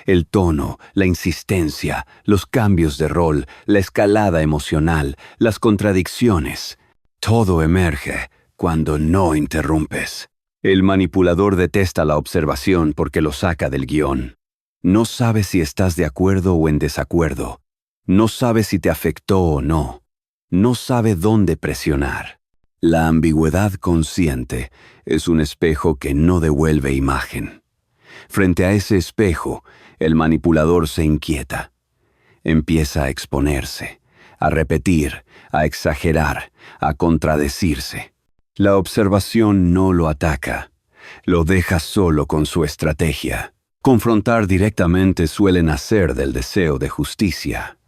El tono, la insistencia, los cambios de rol, la escalada emocional, las contradicciones. Todo emerge cuando no interrumpes. El manipulador detesta la observación porque lo saca del guión. No sabe si estás de acuerdo o en desacuerdo. No sabe si te afectó o no. No sabe dónde presionar. La ambigüedad consciente es un espejo que no devuelve imagen. Frente a ese espejo, el manipulador se inquieta. Empieza a exponerse, a repetir, a exagerar, a contradecirse. La observación no lo ataca, lo deja solo con su estrategia. Confrontar directamente suele nacer del deseo de justicia,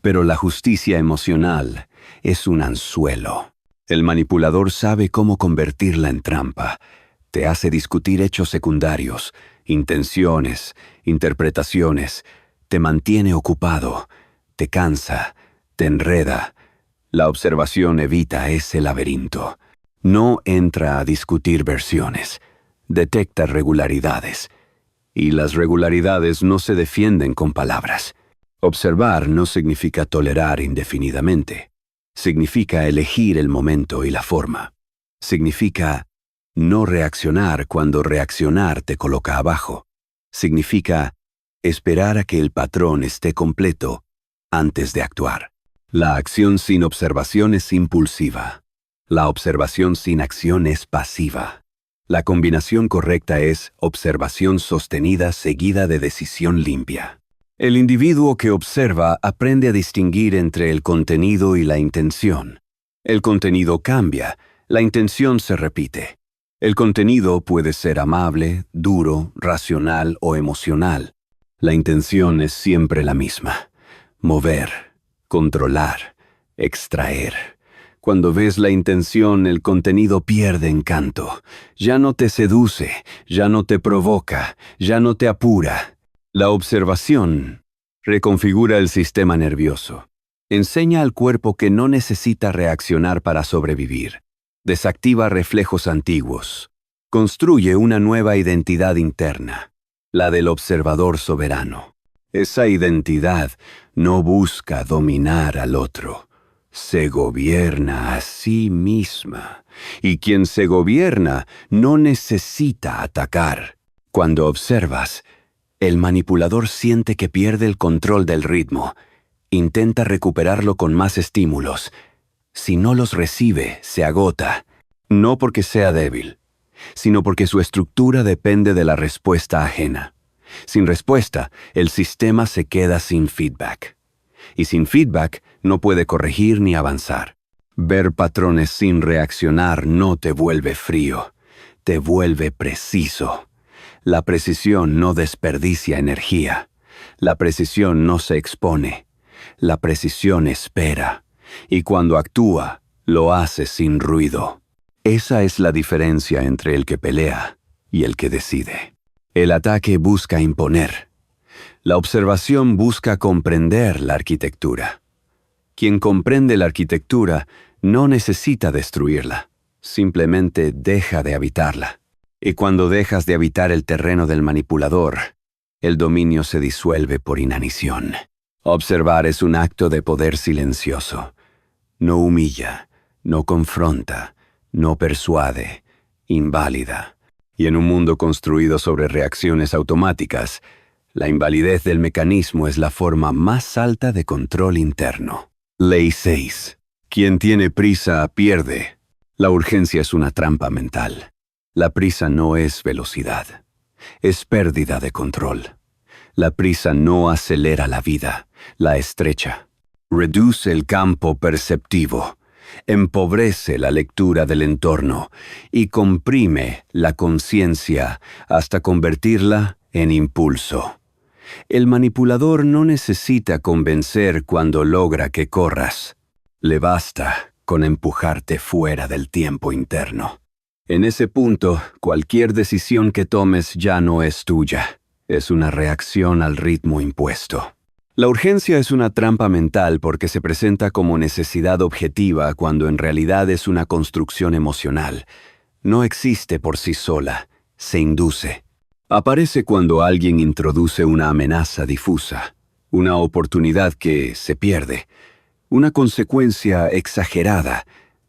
pero la justicia emocional es un anzuelo. El manipulador sabe cómo convertirla en trampa. Te hace discutir hechos secundarios, intenciones, interpretaciones. Te mantiene ocupado, te cansa, te enreda. La observación evita ese laberinto. No entra a discutir versiones, detecta regularidades. Y las regularidades no se defienden con palabras. Observar no significa tolerar indefinidamente. Significa elegir el momento y la forma. Significa no reaccionar cuando reaccionar te coloca abajo. Significa esperar a que el patrón esté completo antes de actuar. La acción sin observación es impulsiva. La observación sin acción es pasiva. La combinación correcta es observación sostenida seguida de decisión limpia. El individuo que observa aprende a distinguir entre el contenido y la intención. El contenido cambia, la intención se repite. El contenido puede ser amable, duro, racional o emocional. La intención es siempre la misma: mover, controlar, extraer, Cuando ves la intención, el contenido pierde encanto. Ya no te seduce, ya no te provoca, ya no te apura. La observación reconfigura el sistema nervioso. Enseña al cuerpo que no necesita reaccionar para sobrevivir. Desactiva reflejos antiguos. Construye una nueva identidad interna, la del observador soberano. Esa identidad no busca dominar al otro. Se gobierna a sí misma, y quien se gobierna no necesita atacar. Cuando observas, el manipulador siente que pierde el control del ritmo. Intenta recuperarlo con más estímulos. Si no los recibe, se agota, no porque sea débil, sino porque su estructura depende de la respuesta ajena. Sin respuesta, el sistema se queda sin feedback. Y sin feedback no puede corregir ni avanzar. Ver patrones sin reaccionar no te vuelve frío, te vuelve preciso. La precisión no desperdicia energía. La precisión no se expone. La precisión espera. Y cuando actúa, lo hace sin ruido. Esa es la diferencia entre el que pelea y el que decide. El ataque busca imponer. La observación busca comprender la arquitectura. Quien comprende la arquitectura no necesita destruirla, simplemente deja de habitarla. Y cuando dejas de habitar el terreno del manipulador, el dominio se disuelve por inanición. Observar es un acto de poder silencioso. No humilla, no confronta, no persuade, inválida. Y en un mundo construido sobre reacciones automáticas, la invalidez del mecanismo es la forma más alta de control interno. Ley 6. Quien tiene prisa pierde. La urgencia es una trampa mental. La prisa no es velocidad. Es pérdida de control. La prisa no acelera la vida, la estrecha. Reduce el campo perceptivo. Empobrece la lectura del entorno y comprime la conciencia hasta convertirla en impulso. El manipulador no necesita convencer cuando logra que corras. Le basta con empujarte fuera del tiempo interno. En ese punto, cualquier decisión que tomes ya no es tuya. Es una reacción al ritmo impuesto. La urgencia es una trampa mental porque se presenta como necesidad objetiva cuando en realidad es una construcción emocional. No existe por sí sola, se induce. Aparece cuando alguien introduce una amenaza difusa, una oportunidad que se pierde, una consecuencia exagerada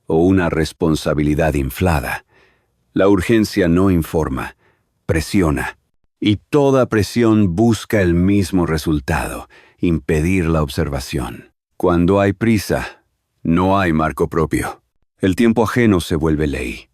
o una responsabilidad inflada. La urgencia no informa, presiona. Y toda presión busca el mismo resultado, impedir la observación. Cuando hay prisa, no hay marco propio. El tiempo ajeno se vuelve ley.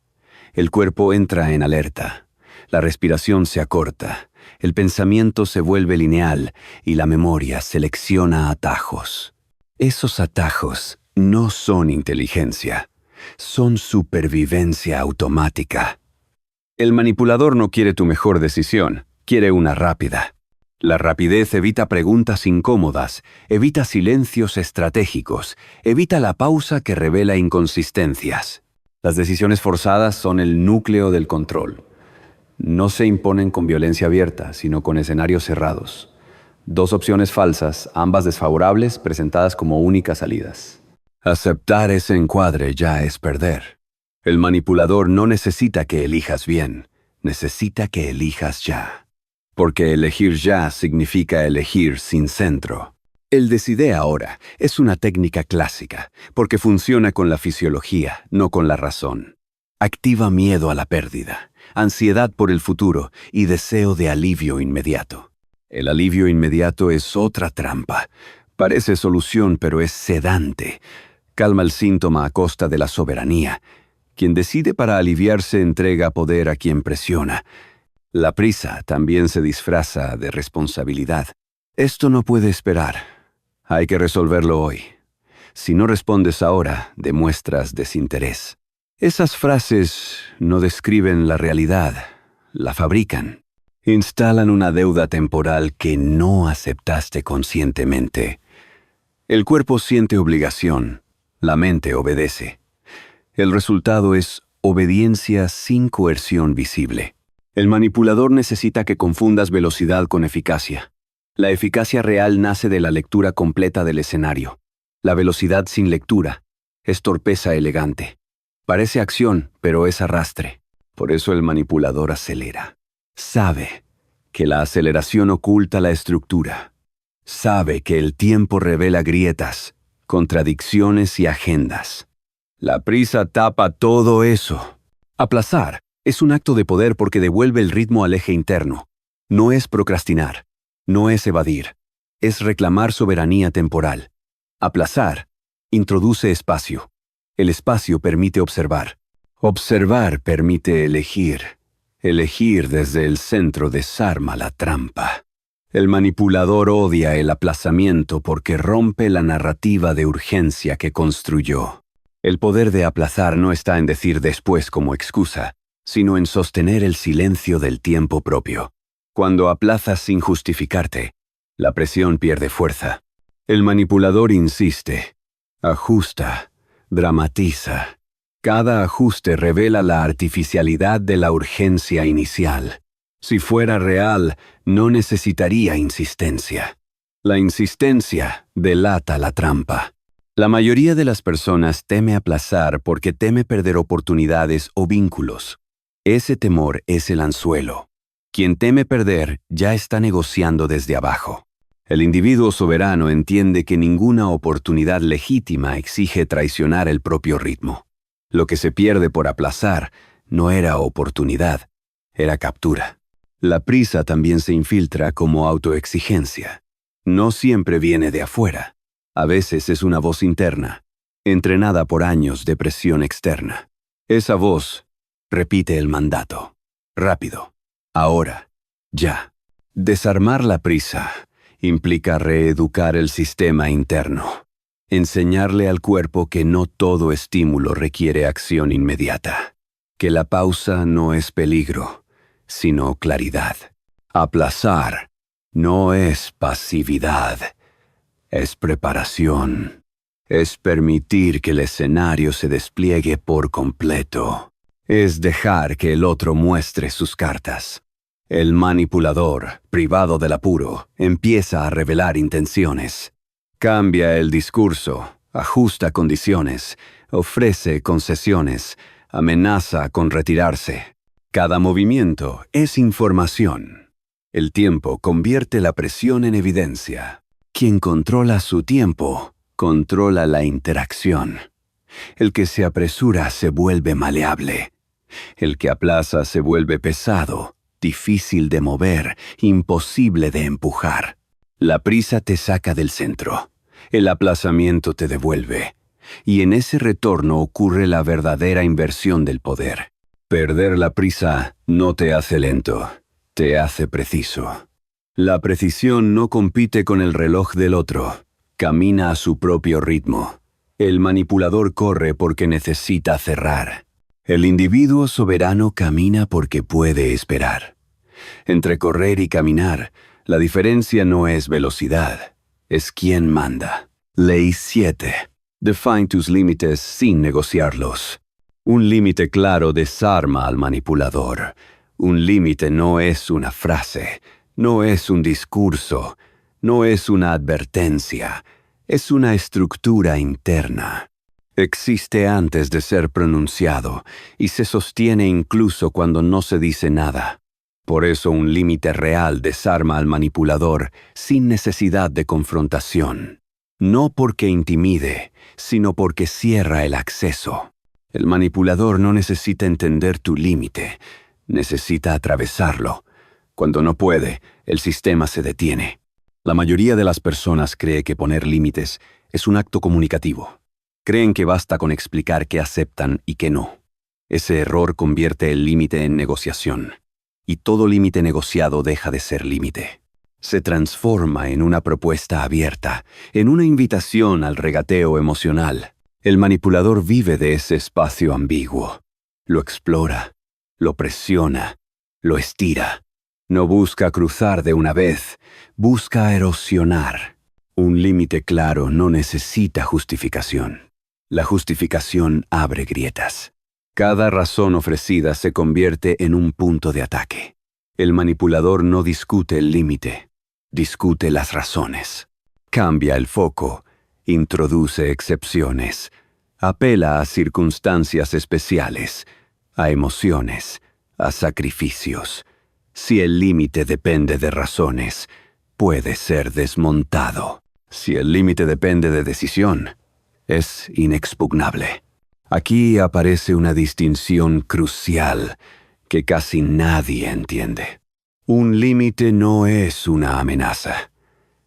El cuerpo entra en alerta. La respiración se acorta. El pensamiento se vuelve lineal y la memoria selecciona atajos. Esos atajos no son inteligencia, son supervivencia automática. El manipulador no quiere tu mejor decisión, quiere una rápida. La rapidez evita preguntas incómodas, evita silencios estratégicos, evita la pausa que revela inconsistencias. Las decisiones forzadas son el núcleo del control. No se imponen con violencia abierta, sino con escenarios cerrados. Dos opciones falsas, ambas desfavorables, presentadas como únicas salidas. Aceptar ese encuadre ya es perder. El manipulador no necesita que elijas bien, necesita que elijas ya. Porque elegir ya significa elegir sin centro. El decide ahora es una técnica clásica, porque funciona con la fisiología, no con la razón. Activa miedo a la pérdida, ansiedad por el futuro y deseo de alivio inmediato. El alivio inmediato es otra trampa. Parece solución, pero es sedante. Calma el síntoma a costa de la soberanía. Quien decide para aliviarse entrega poder a quien presiona. La prisa también se disfraza de responsabilidad. Esto no puede esperar. Hay que resolverlo hoy. Si no respondes ahora, demuestras desinterés. Esas frases no describen la realidad, la fabrican. Instalan una deuda temporal que no aceptaste conscientemente. El cuerpo siente obligación, la mente obedece. El resultado es obediencia sin coerción visible. El manipulador necesita que confundas velocidad con eficacia. La eficacia real nace de la lectura completa del escenario. La velocidad sin lectura es torpeza elegante. Parece acción, pero es arrastre. Por eso el manipulador acelera. Sabe que la aceleración oculta la estructura. Sabe que el tiempo revela grietas, contradicciones y agendas. La prisa tapa todo eso. Aplazar es un acto de poder porque devuelve el ritmo al eje interno. No es procrastinar, no es evadir, es reclamar soberanía temporal. Aplazar introduce espacio. El espacio permite observar. Observar permite elegir. Elegir desde el centro desarma la trampa. El manipulador odia el aplazamiento porque rompe la narrativa de urgencia que construyó. El poder de aplazar no está en decir después como excusa, sino en sostener el silencio del tiempo propio. Cuando aplazas sin justificarte, la presión pierde fuerza. El manipulador insiste, ajusta, dramatiza. Cada ajuste revela la artificialidad de la urgencia inicial. Si fuera real, no necesitaría insistencia. La insistencia delata la trampa. La mayoría de las personas teme aplazar porque teme perder oportunidades o vínculos. Ese temor es el anzuelo. Quien teme perder ya está negociando desde abajo. El individuo soberano entiende que ninguna oportunidad legítima exige traicionar el propio ritmo. Lo que se pierde por aplazar no era oportunidad, era captura. La prisa también se infiltra como autoexigencia. No siempre viene de afuera. A veces es una voz interna, entrenada por años de presión externa. Esa voz repite el mandato. Rápido. Ahora. Ya. Desarmar la prisa implica reeducar el sistema interno. Enseñarle al cuerpo que no todo estímulo requiere acción inmediata. Que la pausa no es peligro, sino claridad. Aplazar no es pasividad, es preparación. Es permitir que el escenario se despliegue por completo. Es dejar que el otro muestre sus cartas. El manipulador, privado del apuro, empieza a revelar intenciones. Cambia el discurso, ajusta condiciones, ofrece concesiones, amenaza con retirarse. Cada movimiento es información. El tiempo convierte la presión en evidencia. Quien controla su tiempo, controla la interacción. El que se apresura se vuelve maleable. El que aplaza se vuelve pesado, difícil de mover, imposible de empujar. La prisa te saca del centro. El aplazamiento te devuelve. Y en ese retorno ocurre la verdadera inversión del poder. Perder la prisa no te hace lento, te hace preciso. La precisión no compite con el reloj del otro, camina a su propio ritmo. El manipulador corre porque necesita cerrar. El individuo soberano camina porque puede esperar. Entre correr y caminar, la diferencia no es velocidad, es quién manda. Ley 7. Define tus límites sin negociarlos. Un límite claro desarma al manipulador. Un límite no es una frase, no es un discurso, no es una advertencia, es una estructura interna. Existe antes de ser pronunciado y se sostiene incluso cuando no se dice nada. Por eso un límite real desarma al manipulador sin necesidad de confrontación. No porque intimide, sino porque cierra el acceso. El manipulador no necesita entender tu límite, necesita atravesarlo. Cuando no puede, el sistema se detiene. La mayoría de las personas cree que poner límites es un acto comunicativo. Creen que basta con explicar qué aceptan y qué no. Ese error convierte el límite en negociación. Y todo límite negociado deja de ser límite. Se transforma en una propuesta abierta, en una invitación al regateo emocional. El manipulador vive de ese espacio ambiguo. Lo explora, lo presiona, lo estira. No busca cruzar de una vez, busca erosionar. Un límite claro no necesita justificación. La justificación abre grietas. Cada razón ofrecida se convierte en un punto de ataque. El manipulador no discute el límite, discute las razones. Cambia el foco, introduce excepciones, apela a circunstancias especiales, a emociones, a sacrificios. Si el límite depende de razones, puede ser desmontado. Si el límite depende de decisión, es inexpugnable. Aquí aparece una distinción crucial que casi nadie entiende. Un límite no es una amenaza.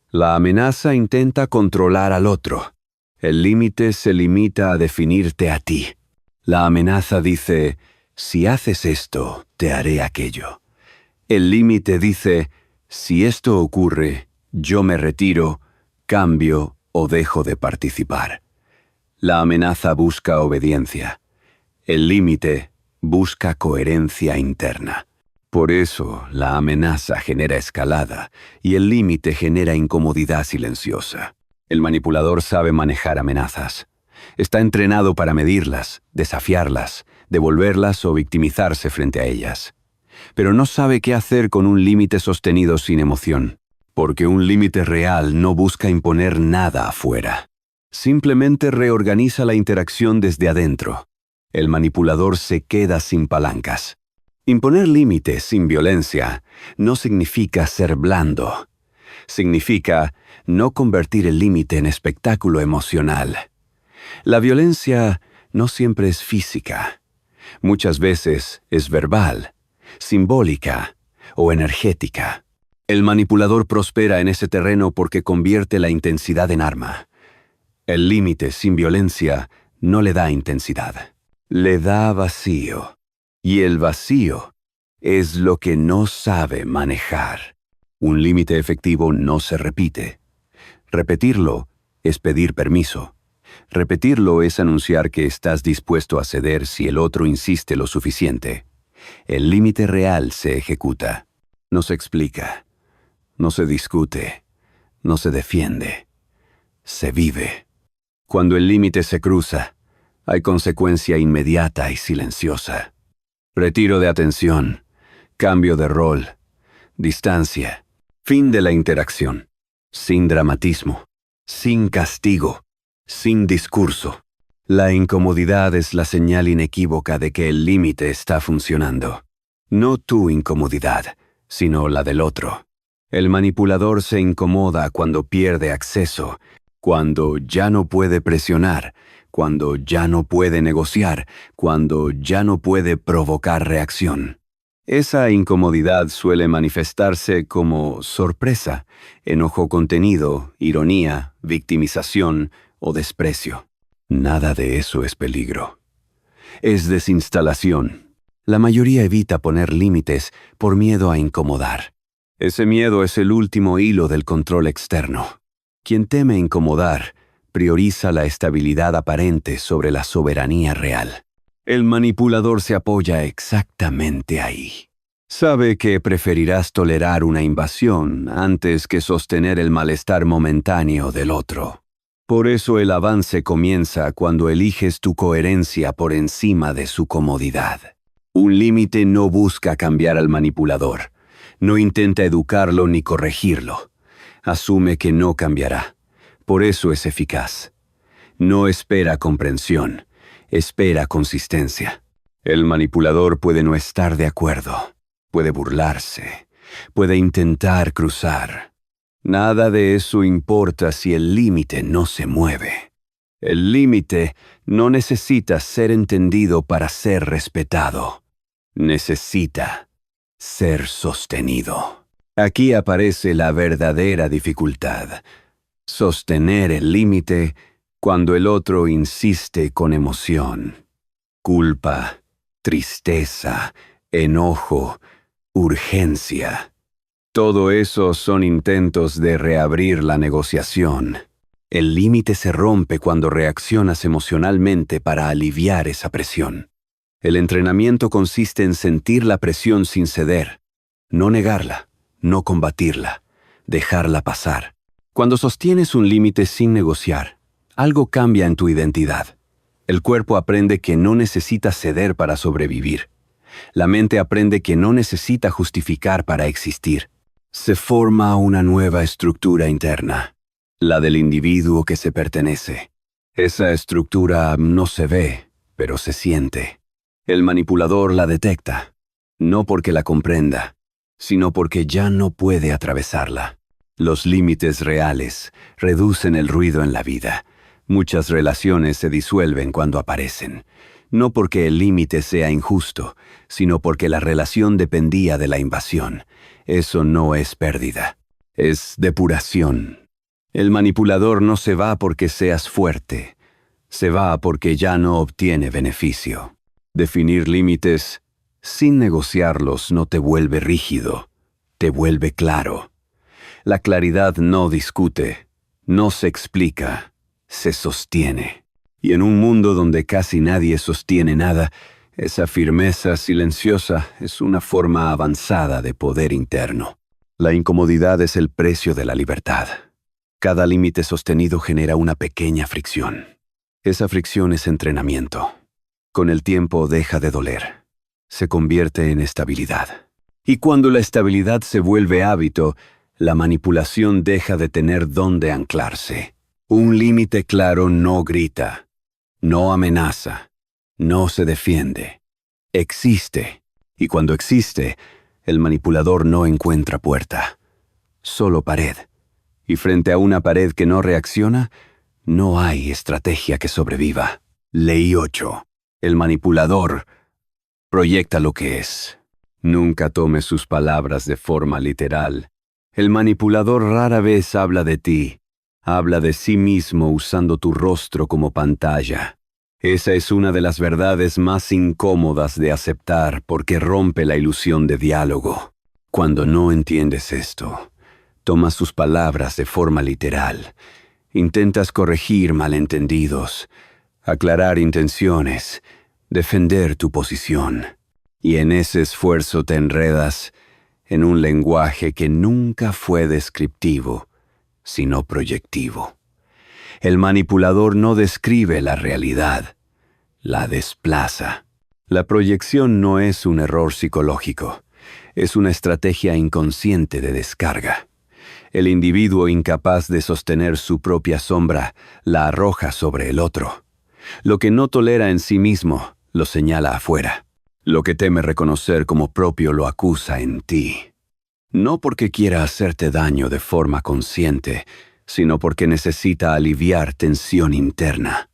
La amenaza intenta controlar al otro. El límite se limita a definirte a ti. La amenaza dice, si haces esto, te haré aquello. El límite dice, si esto ocurre, yo me retiro, cambio o dejo de participar. La amenaza busca obediencia. El límite busca coherencia interna. Por eso, la amenaza genera escalada y el límite genera incomodidad silenciosa. El manipulador sabe manejar amenazas. Está entrenado para medirlas, desafiarlas, devolverlas o victimizarse frente a ellas. Pero no sabe qué hacer con un límite sostenido sin emoción, porque un límite real no busca imponer nada afuera. Simplemente reorganiza la interacción desde adentro. El manipulador se queda sin palancas. Imponer límites sin violencia no significa ser blando. Significa no convertir el límite en espectáculo emocional. La violencia no siempre es física. Muchas veces es verbal, simbólica o energética. El manipulador prospera en ese terreno porque convierte la intensidad en arma. El límite sin violencia no le da intensidad, le da vacío. Y el vacío es lo que no sabe manejar. Un límite efectivo no se repite. Repetirlo es pedir permiso. Repetirlo es anunciar que estás dispuesto a ceder si el otro insiste lo suficiente. El límite real se ejecuta. No se explica. No se discute. No se defiende. Se vive. Cuando el límite se cruza, hay consecuencia inmediata y silenciosa. Retiro de atención, cambio de rol, distancia, fin de la interacción. Sin dramatismo, sin castigo, sin discurso. La incomodidad es la señal inequívoca de que el límite está funcionando. No tu incomodidad, sino la del otro. El manipulador se incomoda cuando pierde acceso, cuando ya no puede presionar, cuando ya no puede negociar, cuando ya no puede provocar reacción. Esa incomodidad suele manifestarse como sorpresa, enojo contenido, ironía, victimización o desprecio. Nada de eso es peligro. Es desinstalación. La mayoría evita poner límites por miedo a incomodar. Ese miedo es el último hilo del control externo. Quien teme incomodar, prioriza la estabilidad aparente sobre la soberanía real. El manipulador se apoya exactamente ahí. Sabe que preferirás tolerar una invasión antes que sostener el malestar momentáneo del otro. Por eso el avance comienza cuando eliges tu coherencia por encima de su comodidad. Un límite no busca cambiar al manipulador. No intenta educarlo ni corregirlo. Asume que no cambiará. Por eso es eficaz. No espera comprensión, espera consistencia. El manipulador puede no estar de acuerdo, puede burlarse, puede intentar cruzar. Nada de eso importa si el límite no se mueve. El límite no necesita ser entendido para ser respetado. Necesita ser sostenido. Aquí aparece la verdadera dificultad. Sostener el límite cuando el otro insiste con emoción. Culpa, tristeza, enojo, urgencia. Todo eso son intentos de reabrir la negociación. El límite se rompe cuando reaccionas emocionalmente para aliviar esa presión. El entrenamiento consiste en sentir la presión sin ceder, no negarla, no combatirla, dejarla pasar. Cuando sostienes un límite sin negociar, algo cambia en tu identidad. El cuerpo aprende que no necesita ceder para sobrevivir. La mente aprende que no necesita justificar para existir. Se forma una nueva estructura interna, la del individuo que se pertenece. Esa estructura no se ve, pero se siente. El manipulador la detecta, no porque la comprenda, sino porque ya no puede atravesarla. Los límites reales reducen el ruido en la vida. Muchas relaciones se disuelven cuando aparecen, no porque el límite sea injusto, sino porque la relación dependía de la invasión. Eso no es pérdida, es depuración. El manipulador no se va porque seas fuerte, se va porque ya no obtiene beneficio. Definir límites sin negociarlos no te vuelve rígido, te vuelve claro. La claridad no discute, no se explica, se sostiene. Y en un mundo donde casi nadie sostiene nada, esa firmeza silenciosa es una forma avanzada de poder interno. La incomodidad es el precio de la libertad. Cada límite sostenido genera una pequeña fricción. Esa fricción es entrenamiento. Con el tiempo deja de doler. Se convierte en estabilidad. Y cuando la estabilidad se vuelve hábito, la manipulación deja de tener dónde anclarse. Un límite claro no grita, no amenaza, no se defiende. Existe. Y cuando existe, el manipulador no encuentra puerta, solo pared. Y frente a una pared que no reacciona, no hay estrategia que sobreviva. Ley 8. El manipulador proyecta lo que es. Nunca tome sus palabras de forma literal. El manipulador rara vez habla de ti. Habla de sí mismo usando tu rostro como pantalla. Esa es una de las verdades más incómodas de aceptar porque rompe la ilusión de diálogo. Cuando no entiendes esto, tomas sus palabras de forma literal. Intentas corregir malentendidos, aclarar intenciones, defender tu posición. Y en ese esfuerzo te enredas en un lenguaje que nunca fue descriptivo, sino proyectivo. El manipulador no describe la realidad, la desplaza. La proyección no es un error psicológico, es una estrategia inconsciente de descarga. El individuo incapaz de sostener su propia sombra la arroja sobre el otro. Lo que no tolera en sí mismo lo señala afuera. Lo que teme reconocer como propio lo acusa en ti. No porque quiera hacerte daño de forma consciente, sino porque necesita aliviar tensión interna.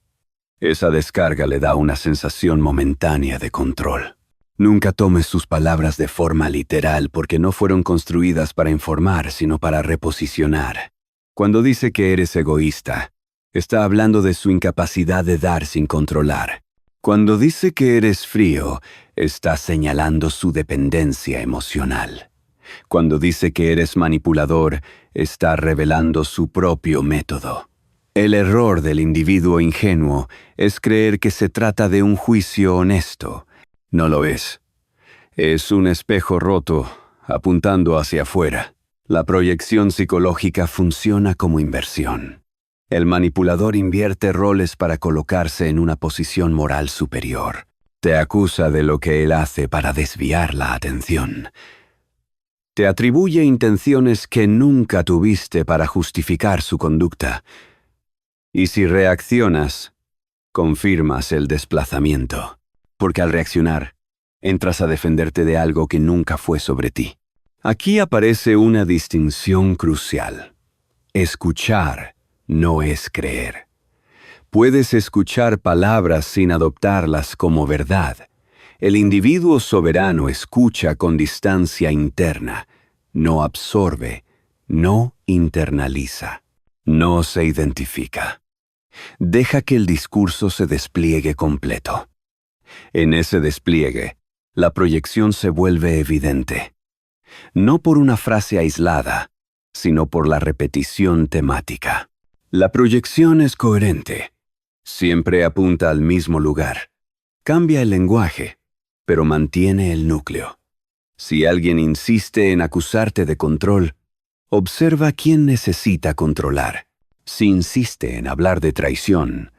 Esa descarga le da una sensación momentánea de control. Nunca tomes sus palabras de forma literal porque no fueron construidas para informar, sino para reposicionar. Cuando dice que eres egoísta, está hablando de su incapacidad de dar sin controlar. Cuando dice que eres frío, está señalando su dependencia emocional. Cuando dice que eres manipulador, está revelando su propio método. El error del individuo ingenuo es creer que se trata de un juicio honesto. No lo es. Es un espejo roto, apuntando hacia afuera. La proyección psicológica funciona como inversión. El manipulador invierte roles para colocarse en una posición moral superior. Te acusa de lo que él hace para desviar la atención. Te atribuye intenciones que nunca tuviste para justificar su conducta. Y si reaccionas, confirmas el desplazamiento. Porque al reaccionar, entras a defenderte de algo que nunca fue sobre ti. Aquí aparece una distinción crucial. Escuchar no es creer. Puedes escuchar palabras sin adoptarlas como verdad. El individuo soberano escucha con distancia interna, no absorbe, no internaliza, no se identifica. Deja que el discurso se despliegue completo. En ese despliegue, la proyección se vuelve evidente. No por una frase aislada, sino por la repetición temática. La proyección es coherente. Siempre apunta al mismo lugar. Cambia el lenguaje, pero mantiene el núcleo. Si alguien insiste en acusarte de control, observa quién necesita controlar. Si insiste en hablar de traición,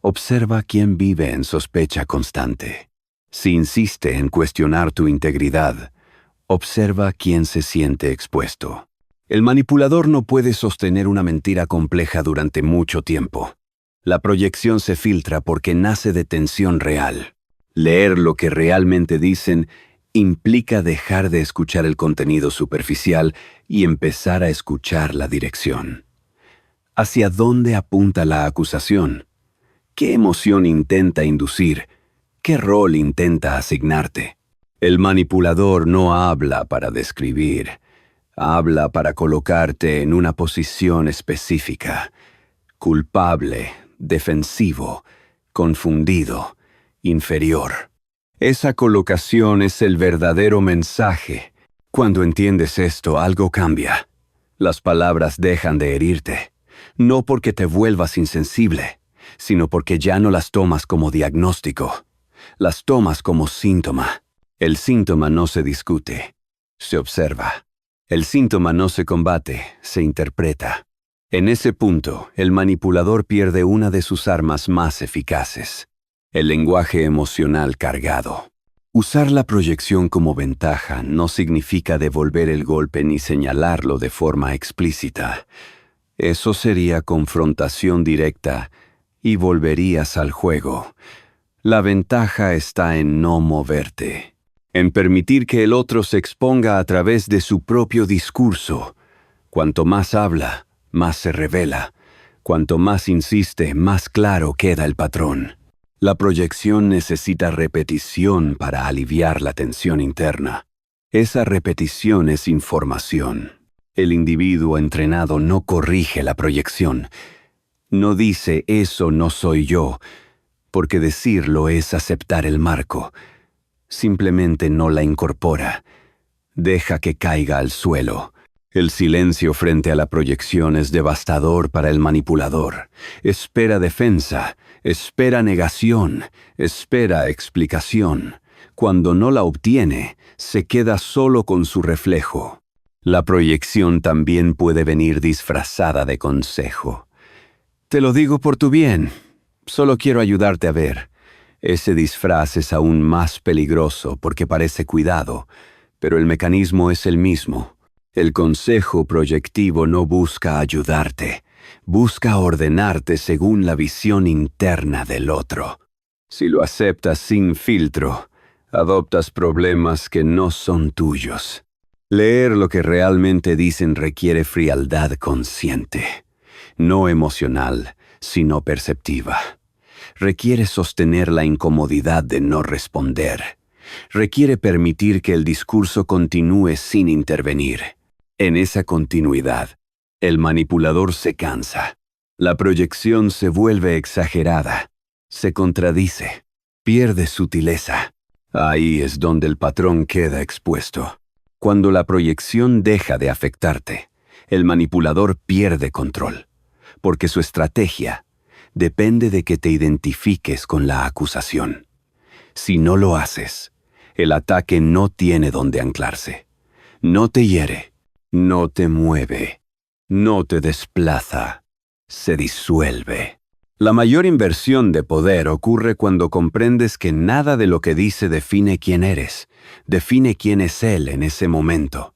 Observa quién vive en sospecha constante. Si insiste en cuestionar tu integridad, observa quién se siente expuesto. El manipulador no puede sostener una mentira compleja durante mucho tiempo. La proyección se filtra porque nace de tensión real. Leer lo que realmente dicen implica dejar de escuchar el contenido superficial y empezar a escuchar la dirección. ¿Hacia dónde apunta la acusación? ¿Qué emoción intenta inducir? ¿Qué rol intenta asignarte? El manipulador no habla para describir, habla para colocarte en una posición específica. Culpable, defensivo, confundido, inferior. Esa colocación es el verdadero mensaje. Cuando entiendes esto, algo cambia. Las palabras dejan de herirte, no porque te vuelvas insensible, sino porque ya no las tomas como diagnóstico. Las tomas como síntoma. El síntoma no se discute, se observa. El síntoma no se combate, se interpreta. En ese punto, el manipulador pierde una de sus armas más eficaces: el lenguaje emocional cargado. Usar la proyección como ventaja no significa devolver el golpe ni señalarlo de forma explícita. Eso sería confrontación directa y volverías al juego. La ventaja está en no moverte, en permitir que el otro se exponga a través de su propio discurso. Cuanto más habla, más se revela. Cuanto más insiste, más claro queda el patrón. La proyección necesita repetición para aliviar la tensión interna. Esa repetición es información. El individuo entrenado no corrige la proyección. No dice "eso no soy yo", porque decirlo es aceptar el marco. Simplemente no la incorpora. Deja que caiga al suelo. El silencio frente a la proyección es devastador para el manipulador. Espera defensa, espera negación, espera explicación. Cuando no la obtiene, se queda solo con su reflejo. La proyección también puede venir disfrazada de consejo. Te lo digo por tu bien. Solo quiero ayudarte a ver. Ese disfraz es aún más peligroso porque parece cuidado, pero el mecanismo es el mismo. El consejo proyectivo no busca ayudarte, busca ordenarte según la visión interna del otro. Si lo aceptas sin filtro, adoptas problemas que no son tuyos. Leer lo que realmente dicen requiere frialdad consciente, no emocional, sino perceptiva. Requiere sostener la incomodidad de no responder. Requiere permitir que el discurso continúe sin intervenir. En esa continuidad, el manipulador se cansa. La proyección se vuelve exagerada, se contradice, pierde sutileza. Ahí es donde el patrón queda expuesto. Cuando la proyección deja de afectarte, el manipulador pierde control, porque su estrategia depende de que te identifiques con la acusación. Si no lo haces, el ataque no tiene dónde anclarse. No te hiere, no te mueve, no te desplaza, se disuelve. La mayor inversión de poder ocurre cuando comprendes que nada de lo que dice define quién eres, define quién es él en ese momento.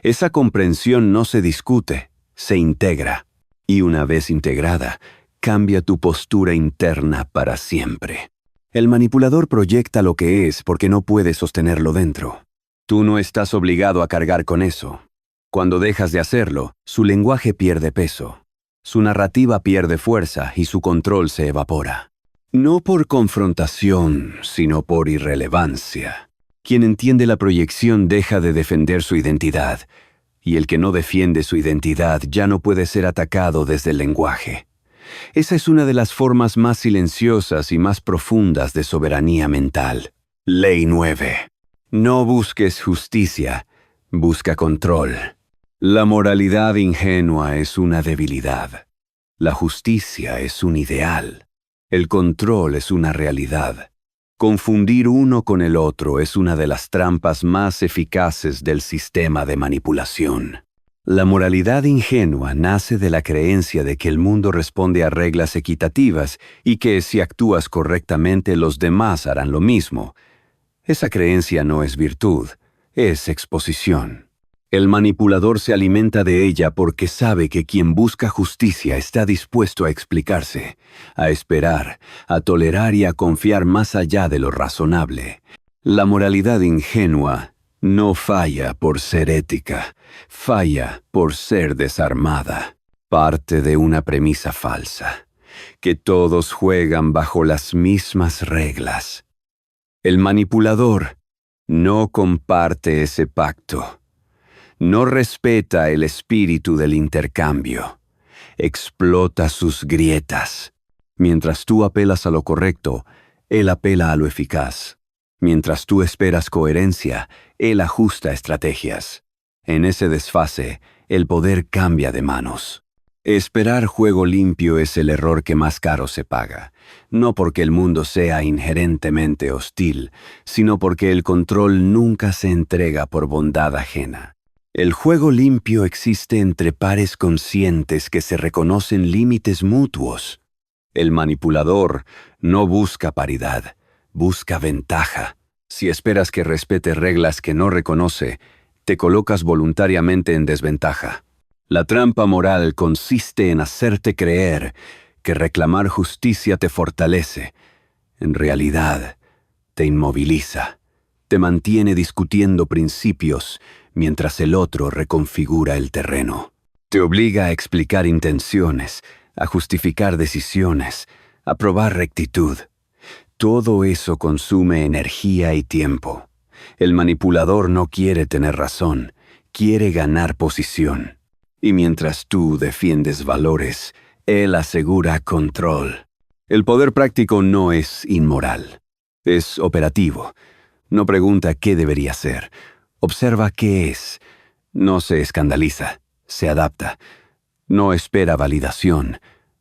Esa comprensión no se discute, se integra, y una vez integrada, cambia tu postura interna para siempre. El manipulador proyecta lo que es porque no puede sostenerlo dentro. Tú no estás obligado a cargar con eso. Cuando dejas de hacerlo, su lenguaje pierde peso. Su narrativa pierde fuerza y su control se evapora. No por confrontación, sino por irrelevancia. Quien entiende la proyección deja de defender su identidad, y el que no defiende su identidad ya no puede ser atacado desde el lenguaje. Esa es una de las formas más silenciosas y más profundas de soberanía mental. Ley 9. No busques justicia, busca control. La moralidad ingenua es una debilidad. La justicia es un ideal. El control es una realidad. Confundir uno con el otro es una de las trampas más eficaces del sistema de manipulación. La moralidad ingenua nace de la creencia de que el mundo responde a reglas equitativas y que si actúas correctamente los demás harán lo mismo. Esa creencia no es virtud, es exposición. El manipulador se alimenta de ella porque sabe que quien busca justicia está dispuesto a explicarse, a esperar, a tolerar y a confiar más allá de lo razonable. La moralidad ingenua no falla por ser ética, falla por ser desarmada. Parte de una premisa falsa, que todos juegan bajo las mismas reglas. El manipulador no comparte ese pacto. No respeta el espíritu del intercambio. Explota sus grietas. Mientras tú apelas a lo correcto, él apela a lo eficaz. Mientras tú esperas coherencia, él ajusta estrategias. En ese desfase, el poder cambia de manos. Esperar juego limpio es el error que más caro se paga, no porque el mundo sea inherentemente hostil, sino porque el control nunca se entrega por bondad ajena. El juego limpio existe entre pares conscientes que se reconocen límites mutuos. El manipulador no busca paridad, busca ventaja. Si esperas que respete reglas que no reconoce, te colocas voluntariamente en desventaja. La trampa moral consiste en hacerte creer que reclamar justicia te fortalece. En realidad, te inmoviliza, te mantiene discutiendo principios mientras el otro reconfigura el terreno. Te obliga a explicar intenciones, a justificar decisiones, a probar rectitud. Todo eso consume energía y tiempo. El manipulador no quiere tener razón, quiere ganar posición. Y mientras tú defiendes valores, él asegura control. El poder práctico no es inmoral, es operativo. No pregunta qué debería ser, observa qué es. No se escandaliza, se adapta. No espera validación,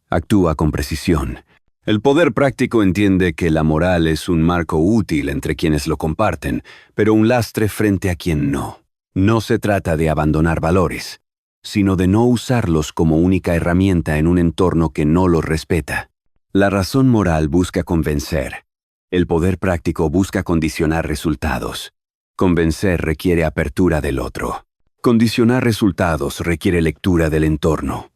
actúa con precisión. El poder práctico entiende que la moral es un marco útil entre quienes lo comparten, pero un lastre frente a quien no. No se trata de abandonar valores, sino de no usarlos como única herramienta en un entorno que no los respeta. La razón moral busca convencer. El poder práctico busca condicionar resultados. Convencer requiere apertura del otro. Condicionar resultados requiere lectura del entorno.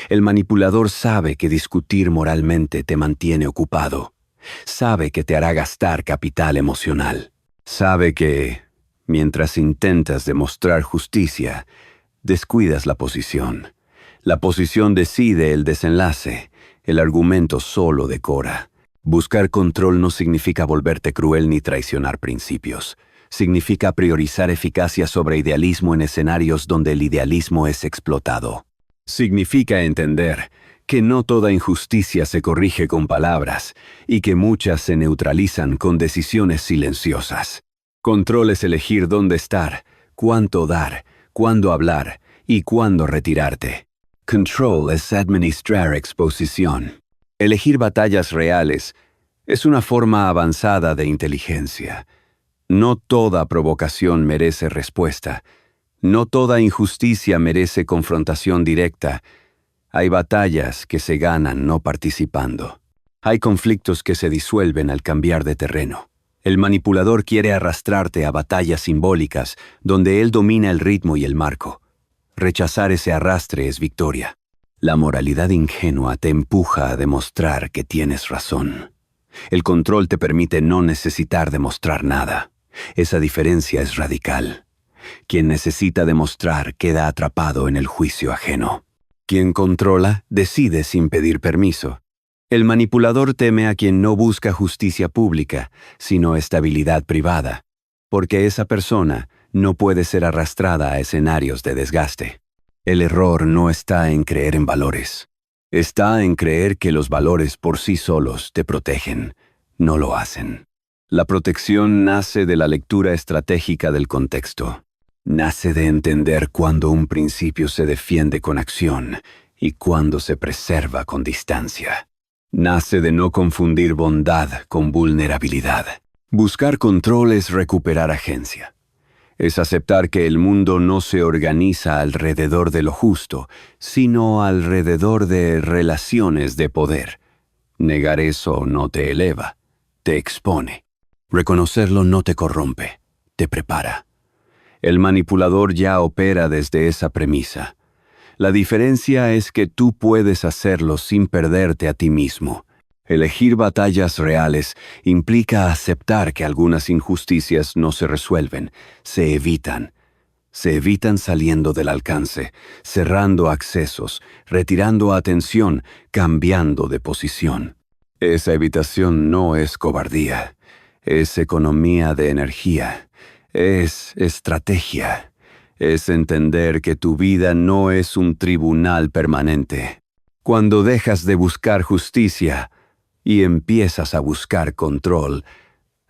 El manipulador sabe que discutir moralmente te mantiene ocupado. Sabe que te hará gastar capital emocional. Sabe que, mientras intentas demostrar justicia, descuidas la posición. La posición decide el desenlace. El argumento solo decora. Buscar control no significa volverte cruel ni traicionar principios. Significa priorizar eficacia sobre idealismo en escenarios donde el idealismo es explotado. Significa entender que no toda injusticia se corrige con palabras y que muchas se neutralizan con decisiones silenciosas. Control es elegir dónde estar, cuánto dar, cuándo hablar y cuándo retirarte. Control es administrar exposición. Elegir batallas reales es una forma avanzada de inteligencia. No toda provocación merece respuesta. No toda injusticia merece confrontación directa. Hay batallas que se ganan no participando. Hay conflictos que se disuelven al cambiar de terreno. El manipulador quiere arrastrarte a batallas simbólicas donde él domina el ritmo y el marco. Rechazar ese arrastre es victoria. La moralidad ingenua te empuja a demostrar que tienes razón. El control te permite no necesitar demostrar nada. Esa diferencia es radical. Quien necesita demostrar queda atrapado en el juicio ajeno. Quien controla decide sin pedir permiso. El manipulador teme a quien no busca justicia pública, sino estabilidad privada, porque esa persona no puede ser arrastrada a escenarios de desgaste. El error no está en creer en valores. Está en creer que los valores por sí solos te protegen. No lo hacen. La protección nace de la lectura estratégica del contexto. Nace de entender cuándo un principio se defiende con acción y cuándo se preserva con distancia. Nace de no confundir bondad con vulnerabilidad. Buscar control es recuperar agencia. Es aceptar que el mundo no se organiza alrededor de lo justo, sino alrededor de relaciones de poder. Negar eso no te eleva, te expone. Reconocerlo no te corrompe, te prepara. El manipulador ya opera desde esa premisa. La diferencia es que tú puedes hacerlo sin perderte a ti mismo. Elegir batallas reales implica aceptar que algunas injusticias no se resuelven, se evitan. Se evitan saliendo del alcance, cerrando accesos, retirando atención, cambiando de posición. Esa evitación no es cobardía, es economía de energía, es estrategia, es entender que tu vida no es un tribunal permanente. Cuando dejas de buscar justicia y empiezas a buscar control,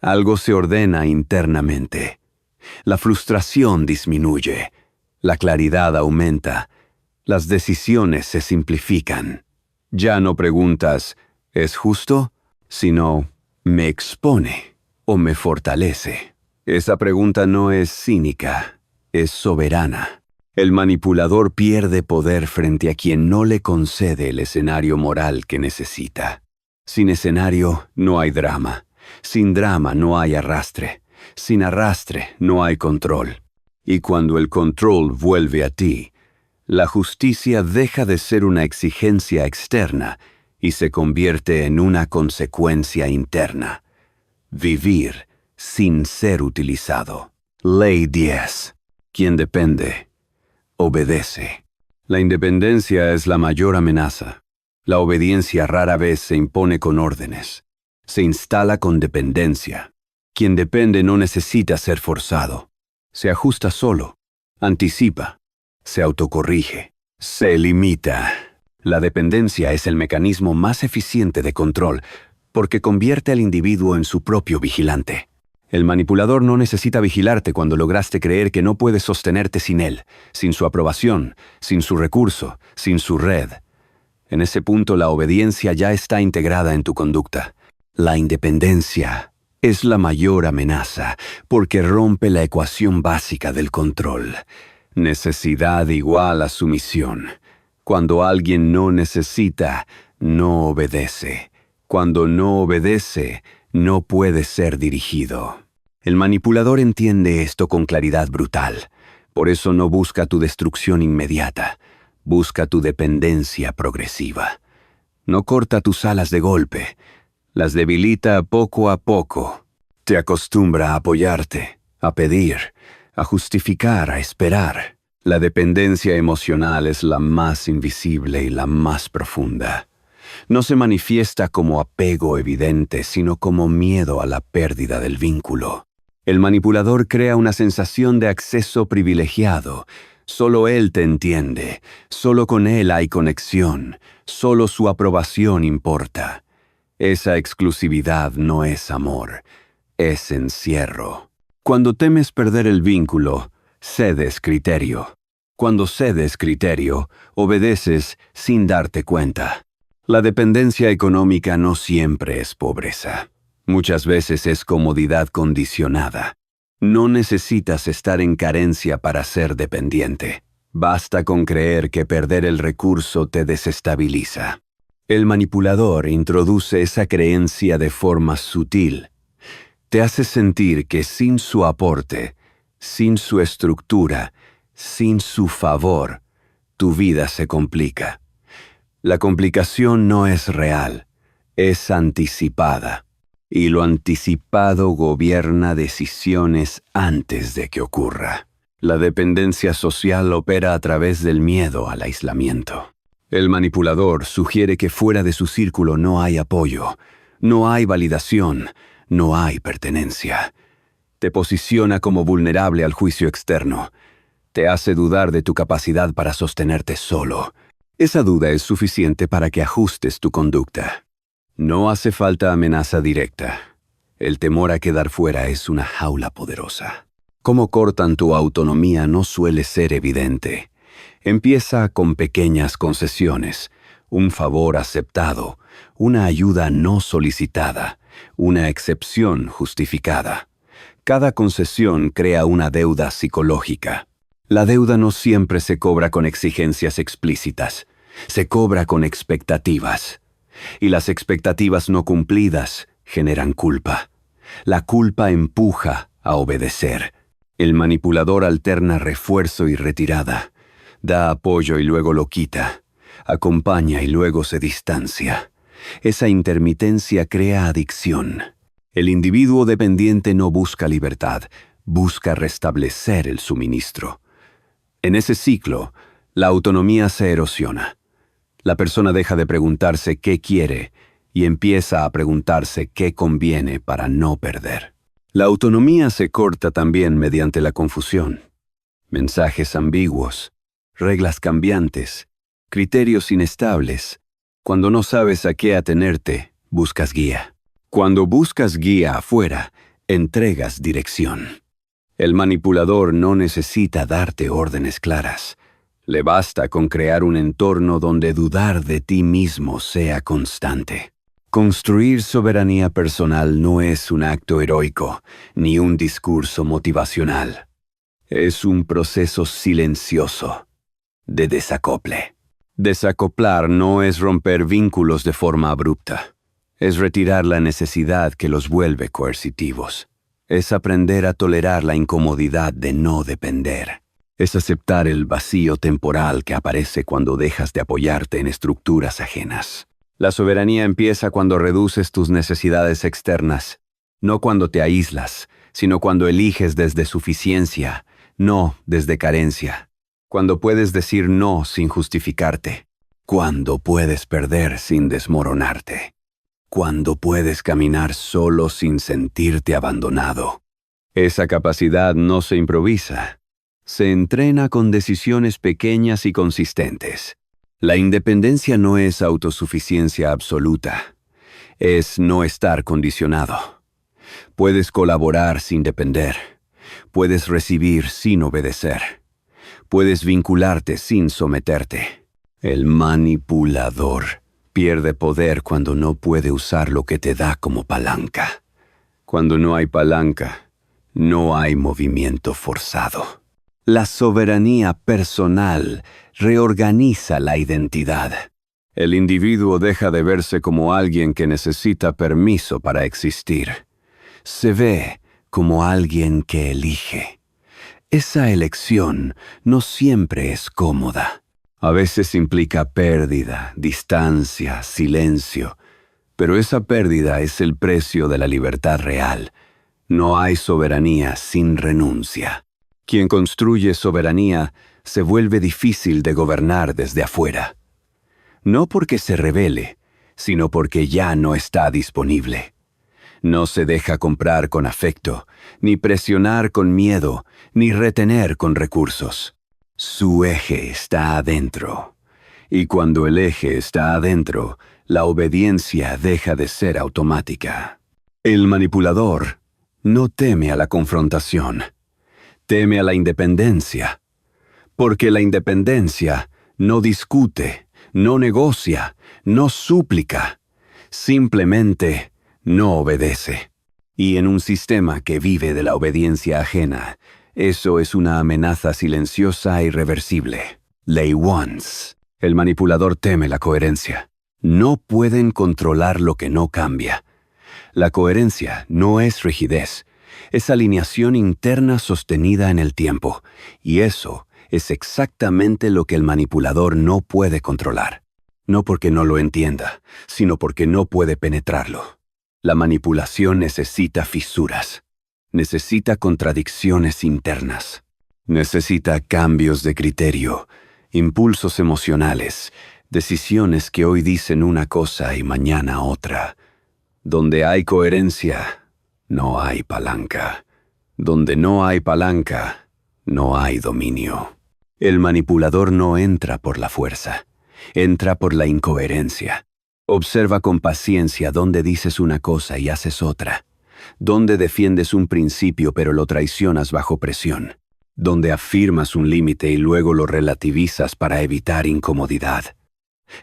algo se ordena internamente. La frustración disminuye, la claridad aumenta, las decisiones se simplifican. Ya no preguntas, ¿es justo?, sino, ¿me expone o me fortalece? Esa pregunta no es cínica, es soberana. El manipulador pierde poder frente a quien no le concede el escenario moral que necesita. Sin escenario no hay drama, sin drama no hay arrastre. Sin arrastre no hay control. Y cuando el control vuelve a ti, la justicia deja de ser una exigencia externa y se convierte en una consecuencia interna. Vivir sin ser utilizado. Ley 10. Quien depende, obedece. La independencia es la mayor amenaza. La obediencia rara vez se impone con órdenes. Se instala con dependencia. Quien depende no necesita ser forzado. Se ajusta solo, anticipa, se autocorrige, se limita. La dependencia es el mecanismo más eficiente de control porque convierte al individuo en su propio vigilante. El manipulador no necesita vigilarte cuando lograste creer que no puedes sostenerte sin él, sin su aprobación, sin su recurso, sin su red. En ese punto la obediencia ya está integrada en tu conducta. La independencia es la mayor amenaza porque rompe la ecuación básica del control. Necesidad igual a sumisión. Cuando alguien no necesita, no obedece. Cuando no obedece, no puede ser dirigido. El manipulador entiende esto con claridad brutal. Por eso no busca tu destrucción inmediata. Busca tu dependencia progresiva. No corta tus alas de golpe. Las debilita poco a poco. Te acostumbra a apoyarte, a pedir, a justificar, a esperar. La dependencia emocional es la más invisible y la más profunda. No se manifiesta como apego evidente, sino como miedo a la pérdida del vínculo. El manipulador crea una sensación de acceso privilegiado. Solo él te entiende, solo con él hay conexión, solo su aprobación importa. Esa exclusividad no es amor, es encierro. Cuando temes perder el vínculo, cedes criterio. Cuando cedes criterio, obedeces sin darte cuenta. La dependencia económica no siempre es pobreza. Muchas veces es comodidad condicionada. No necesitas estar en carencia para ser dependiente. Basta con creer que perder el recurso te desestabiliza. El manipulador introduce esa creencia de forma sutil. Te hace sentir que sin su aporte, sin su estructura, sin su favor, tu vida se complica. La complicación no es real, es anticipada. Y lo anticipado gobierna decisiones antes de que ocurra. La dependencia social opera a través del miedo al aislamiento. El manipulador sugiere que fuera de su círculo no hay apoyo, no hay validación, no hay pertenencia. Te posiciona como vulnerable al juicio externo. Te hace dudar de tu capacidad para sostenerte solo. Esa duda es suficiente para que ajustes tu conducta. No hace falta amenaza directa. El temor a quedar fuera es una jaula poderosa. Cómo cortan tu autonomía no suele ser evidente. Empieza con pequeñas concesiones, un favor aceptado, una ayuda no solicitada, una excepción justificada. Cada concesión crea una deuda psicológica. La deuda no siempre se cobra con exigencias explícitas, se cobra con expectativas. Y las expectativas no cumplidas generan culpa. La culpa empuja a obedecer. El manipulador alterna refuerzo y retirada. Da apoyo y luego lo quita. Acompaña y luego se distancia. Esa intermitencia crea adicción. El individuo dependiente no busca libertad, busca restablecer el suministro. En ese ciclo, la autonomía se erosiona. La persona deja de preguntarse qué quiere y empieza a preguntarse qué conviene para no perder. La autonomía se corta también mediante la confusión. Mensajes ambiguos, reglas cambiantes, criterios inestables. Cuando no sabes a qué atenerte, buscas guía. Cuando buscas guía afuera, entregas dirección. El manipulador no necesita darte órdenes claras. Le basta con crear un entorno donde dudar de ti mismo sea constante. Construir soberanía personal no es un acto heroico, ni un discurso motivacional. Es un proceso silencioso de desacople. Desacoplar no es romper vínculos de forma abrupta. Es retirar la necesidad que los vuelve coercitivos. Es aprender a tolerar la incomodidad de no depender. Es aceptar el vacío temporal que aparece cuando dejas de apoyarte en estructuras ajenas. La soberanía empieza cuando reduces tus necesidades externas, no cuando te aíslas, sino cuando eliges desde suficiencia, no desde carencia. Cuando puedes decir no sin justificarte. Cuando puedes perder sin desmoronarte. Cuando puedes caminar solo sin sentirte abandonado. Esa capacidad no se improvisa. Se entrena con decisiones pequeñas y consistentes. La independencia no es autosuficiencia absoluta. Es no estar condicionado. Puedes colaborar sin depender. Puedes recibir sin obedecer. Puedes vincularte sin someterte. El manipulador pierde poder cuando no puede usar lo que te da como palanca. Cuando no hay palanca, no hay movimiento forzado. La soberanía personal reorganiza la identidad. El individuo deja de verse como alguien que necesita permiso para existir. Se ve como alguien que elige. Esa elección no siempre es cómoda. A veces implica pérdida, distancia, silencio. Pero esa pérdida es el precio de la libertad real. No hay soberanía sin renuncia. Quien construye soberanía se vuelve difícil de gobernar desde afuera. No porque se rebele, sino porque ya no está disponible. No se deja comprar con afecto, ni presionar con miedo, ni retener con recursos. Su eje está adentro. Y cuando el eje está adentro, la obediencia deja de ser automática. El manipulador no teme a la confrontación. Teme a la independencia, porque la independencia no discute, no negocia, no súplica, simplemente no obedece. Y en un sistema que vive de la obediencia ajena, eso es una amenaza silenciosa e irreversible. Ley Once. El manipulador teme la coherencia. No pueden controlar lo que no cambia. La coherencia no es rigidez. Es alineación interna sostenida en el tiempo, y eso es exactamente lo que el manipulador no puede controlar. No porque no lo entienda, sino porque no puede penetrarlo. La manipulación necesita fisuras, necesita contradicciones internas, necesita cambios de criterio, impulsos emocionales, decisiones que hoy dicen una cosa y mañana otra. Donde hay coherencia, no hay palanca. Donde no hay palanca, no hay dominio. El manipulador no entra por la fuerza, entra por la incoherencia. Observa con paciencia dónde dices una cosa y haces otra, dónde defiendes un principio pero lo traicionas bajo presión, dónde afirmas un límite y luego lo relativizas para evitar incomodidad.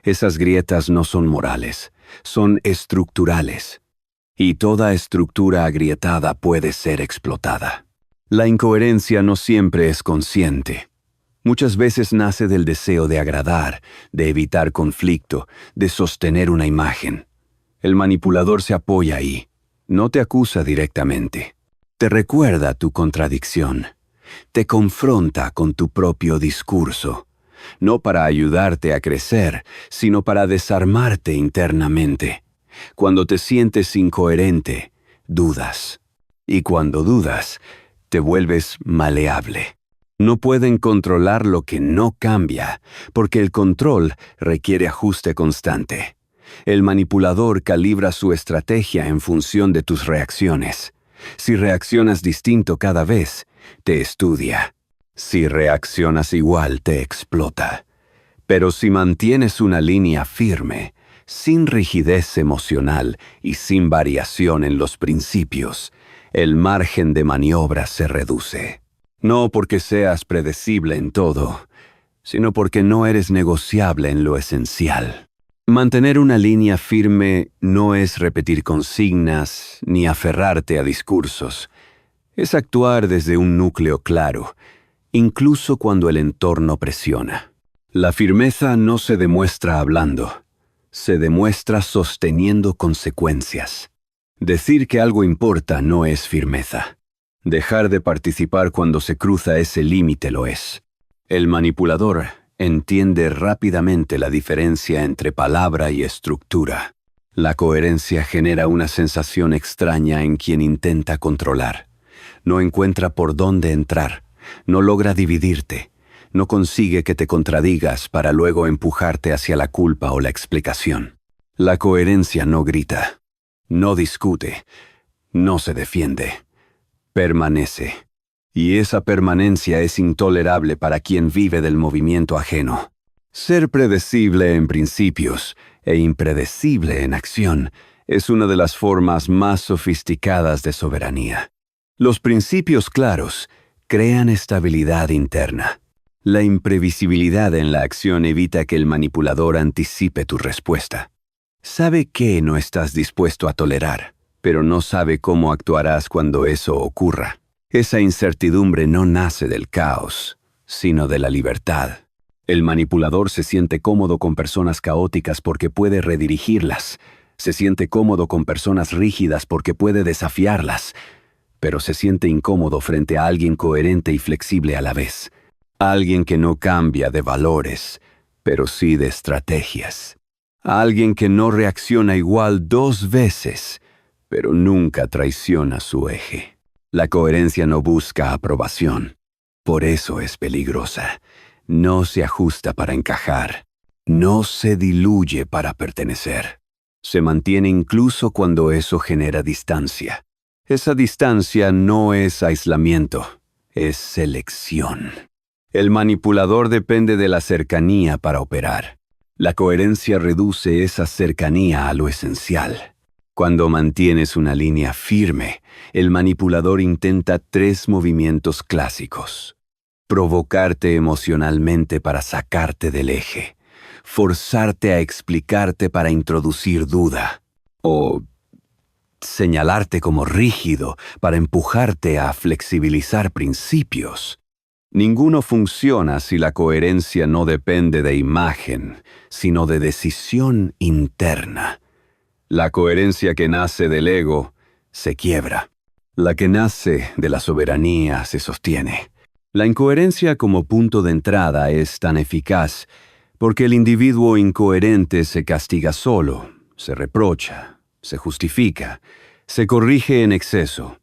Esas grietas no son morales, son estructurales. y toda estructura agrietada puede ser explotada. La incoherencia no siempre es consciente. Muchas veces nace del deseo de agradar, de evitar conflicto, de sostener una imagen. El manipulador se apoya ahí. No te acusa directamente. Te recuerda tu contradicción. Te confronta con tu propio discurso. No para ayudarte a crecer, sino para desarmarte internamente. Cuando te sientes incoherente, dudas. Y cuando dudas, te vuelves maleable. No pueden controlar lo que no cambia, porque el control requiere ajuste constante. El manipulador calibra su estrategia en función de tus reacciones. Si reaccionas distinto cada vez, te estudia. Si reaccionas igual, te explota. Pero si mantienes una línea firme, sin rigidez emocional y sin variación en los principios, el margen de maniobra se reduce. No porque seas predecible en todo, sino porque no eres negociable en lo esencial. Mantener una línea firme no es repetir consignas ni aferrarte a discursos. Es actuar desde un núcleo claro, incluso cuando el entorno presiona. La firmeza no se demuestra hablando, se demuestra sosteniendo consecuencias. Decir que algo importa no es firmeza. Dejar de participar cuando se cruza ese límite lo es. El manipulador entiende rápidamente la diferencia entre palabra y estructura. La coherencia genera una sensación extraña en quien intenta controlar. No encuentra por dónde entrar, no logra dividirte, no consigue que te contradigas para luego empujarte hacia la culpa o la explicación. La coherencia no grita, no discute, no se defiende. Permanece. Y esa permanencia es intolerable para quien vive del movimiento ajeno. Ser predecible en principios e impredecible en acción es una de las formas más sofisticadas de soberanía. Los principios claros crean estabilidad interna. La imprevisibilidad en la acción evita que el manipulador anticipe tu respuesta. Sabe que no estás dispuesto a tolerar, pero no sabe cómo actuarás cuando eso ocurra. Esa incertidumbre no nace del caos, sino de la libertad. El manipulador se siente cómodo con personas caóticas porque puede redirigirlas. Se siente cómodo con personas rígidas porque puede desafiarlas. Pero se siente incómodo frente a alguien coherente y flexible a la vez. Alguien que no cambia de valores, pero sí de estrategias. Alguien que no reacciona igual 2 veces, pero nunca traiciona su eje. La coherencia no busca aprobación. Por eso es peligrosa. No se ajusta para encajar. No se diluye para pertenecer. Se mantiene incluso cuando eso genera distancia. Esa distancia no es aislamiento, es selección. El manipulador depende de la cercanía para operar. La coherencia reduce esa cercanía a lo esencial. Cuando mantienes una línea firme, el manipulador intenta 3 movimientos clásicos. Provocarte emocionalmente para sacarte del eje. Forzarte a explicarte para introducir duda. O señalarte como rígido para empujarte a flexibilizar principios. Ninguno funciona si la coherencia no depende de imagen, sino de decisión interna. La coherencia que nace del ego se quiebra. La que nace de la soberanía se sostiene. La incoherencia como punto de entrada es tan eficaz porque el individuo incoherente se castiga solo, se reprocha, se justifica, se corrige en exceso.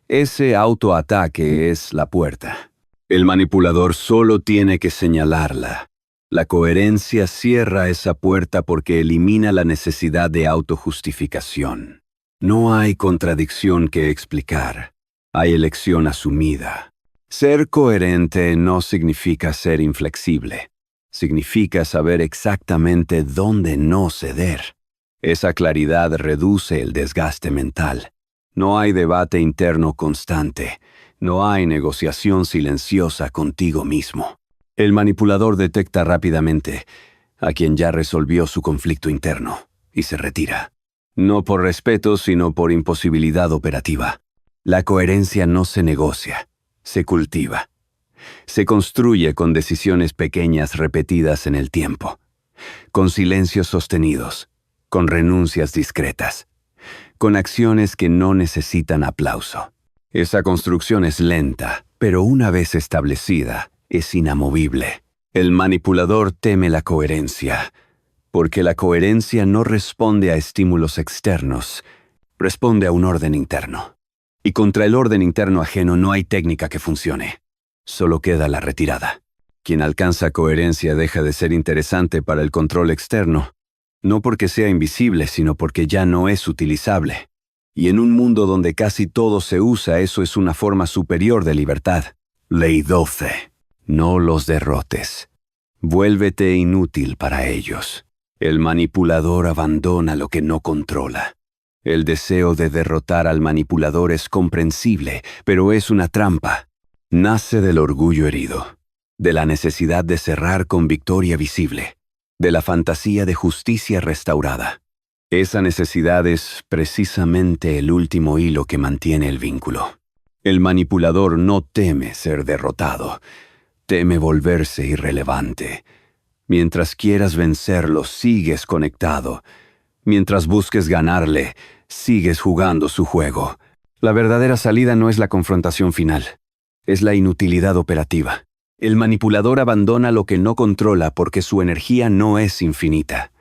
Ese autoataque es la puerta. El manipulador solo tiene que señalarla. La coherencia cierra esa puerta porque elimina la necesidad de autojustificación. No hay contradicción que explicar. Hay elección asumida. Ser coherente no significa ser inflexible. Significa saber exactamente dónde no ceder. Esa claridad reduce el desgaste mental. No hay debate interno constante. No hay negociación silenciosa contigo mismo. El manipulador detecta rápidamente a quien ya resolvió su conflicto interno y se retira. No por respeto, sino por imposibilidad operativa. La coherencia no se negocia, se cultiva. Se construye con decisiones pequeñas repetidas en el tiempo, con silencios sostenidos, con renuncias discretas, con acciones que no necesitan aplauso. Esa construcción es lenta, pero una vez establecida, es inamovible. El manipulador teme la coherencia, porque la coherencia no responde a estímulos externos, responde a un orden interno. Y contra el orden interno ajeno no hay técnica que funcione. Solo queda la retirada. Quien alcanza coherencia deja de ser interesante para el control externo, no porque sea invisible, sino porque ya no es utilizable. Y en un mundo donde casi todo se usa, eso es una forma superior de libertad. Ley 12. No los derrotes. Vuélvete inútil para ellos. El manipulador abandona lo que no controla. El deseo de derrotar al manipulador es comprensible, pero es una trampa. Nace del orgullo herido, de la necesidad de cerrar con victoria visible, de la fantasía de justicia restaurada. Esa necesidad es precisamente el último hilo que mantiene el vínculo. El manipulador no teme ser derrotado, teme volverse irrelevante. Mientras quieras vencerlo, sigues conectado. Mientras busques ganarle, sigues jugando su juego. La verdadera salida no es la confrontación final, es la inutilidad operativa. El manipulador abandona lo que no controla porque su energía no es infinita.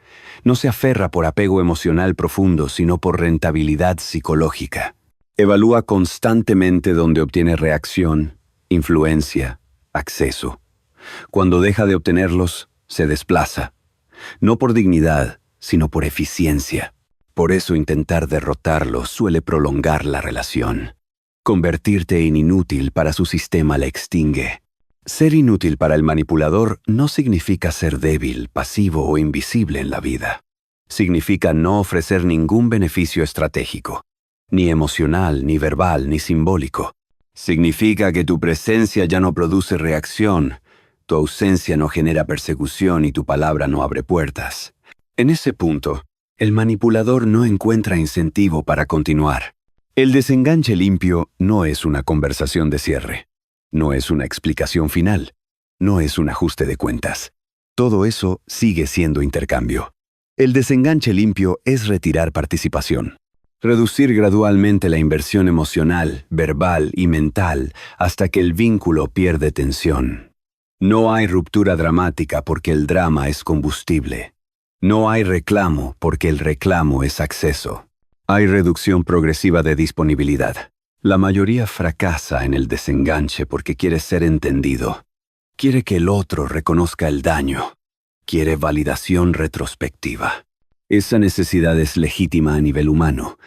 No se aferra por apego emocional profundo, sino por rentabilidad psicológica. Evalúa constantemente dónde obtiene reacción, influencia, acceso. Cuando deja de obtenerlos, se desplaza. No por dignidad, sino por eficiencia. Por eso intentar derrotarlo suele prolongar la relación. Convertirte en inútil para su sistema le extingue. Ser inútil para el manipulador no significa ser débil, pasivo o invisible en la vida. Significa no ofrecer ningún beneficio estratégico, ni emocional, ni verbal, ni simbólico. Significa que tu presencia ya no produce reacción, tu ausencia no genera persecución y tu palabra no abre puertas. En ese punto, el manipulador no encuentra incentivo para continuar. El desenganche limpio no es una conversación de cierre. No es una explicación final. No es un ajuste de cuentas. Todo eso sigue siendo intercambio. El desenganche limpio es retirar participación. Reducir gradualmente la inversión emocional, verbal y mental hasta que el vínculo pierde tensión. No hay ruptura dramática porque el drama es combustible. No hay reclamo porque el reclamo es acceso. Hay reducción progresiva de disponibilidad. La mayoría fracasa en el desenganche porque quiere ser entendido. Quiere que el otro reconozca el daño. Quiere validación retrospectiva. Esa necesidad es legítima a nivel humano,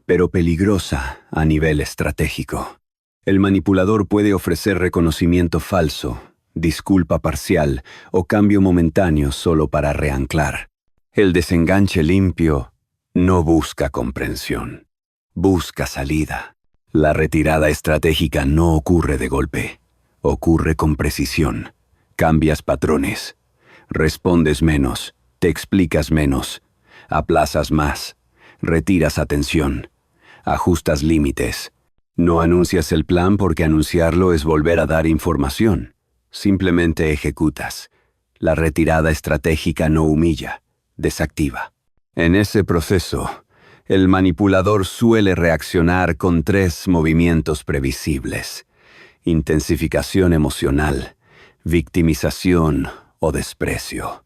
pero peligrosa a nivel estratégico. El manipulador puede ofrecer reconocimiento falso, disculpa parcial o cambio momentáneo solo para reanclar. El desenganche limpio no busca comprensión, busca salida. La retirada estratégica no ocurre de golpe, ocurre con precisión. Cambias patrones, respondes menos, te explicas menos, aplazas más, retiras atención, ajustas límites. No anuncias el plan porque anunciarlo es volver a dar información. Simplemente ejecutas. La retirada estratégica no humilla, desactiva. En ese proceso, el manipulador suele reaccionar con 3 movimientos previsibles: intensificación emocional, victimización o desprecio.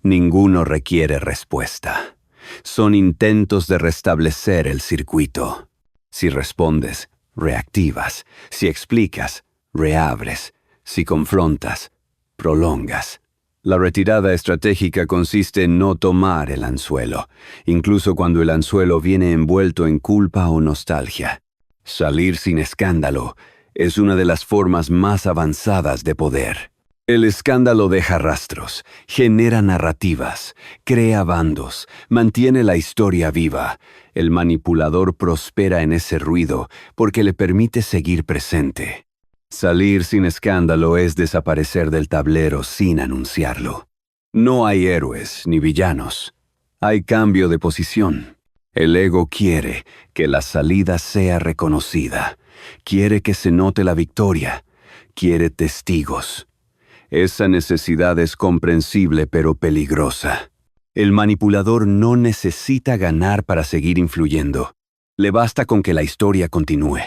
Ninguno requiere respuesta. Son intentos de restablecer el circuito. Si respondes, reactivas. Si explicas, reabres. Si confrontas, prolongas. La retirada estratégica consiste en no tomar el anzuelo, incluso cuando el anzuelo viene envuelto en culpa o nostalgia. Salir sin escándalo es una de las formas más avanzadas de poder. El escándalo deja rastros, genera narrativas, crea bandos, mantiene la historia viva. El manipulador prospera en ese ruido porque le permite seguir presente. Salir sin escándalo es desaparecer del tablero sin anunciarlo. No hay héroes ni villanos. Hay cambio de posición. El ego quiere que la salida sea reconocida, quiere que se note la victoria, quiere testigos. Esa necesidad es comprensible pero peligrosa. El manipulador no necesita ganar para seguir influyendo. Le basta con que la historia continúe.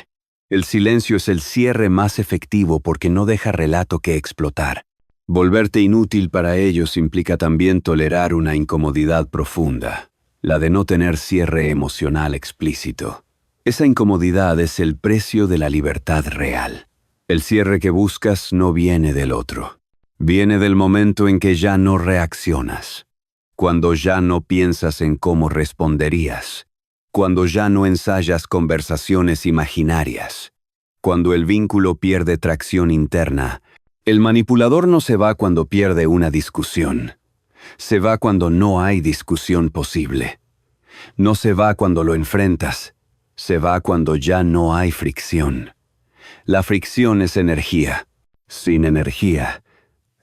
El silencio es el cierre más efectivo porque no deja relato que explotar. Volverte inútil para ellos implica también tolerar una incomodidad profunda, la de no tener cierre emocional explícito. Esa incomodidad es el precio de la libertad real. El cierre que buscas no viene del otro. Viene del momento en que ya no reaccionas, cuando ya no piensas en cómo responderías, cuando ya no ensayas conversaciones imaginarias, cuando el vínculo pierde tracción interna. El manipulador no se va cuando pierde una discusión. Se va cuando no hay discusión posible. No se va cuando lo enfrentas. Se va cuando ya no hay fricción. La fricción es energía. Sin energía,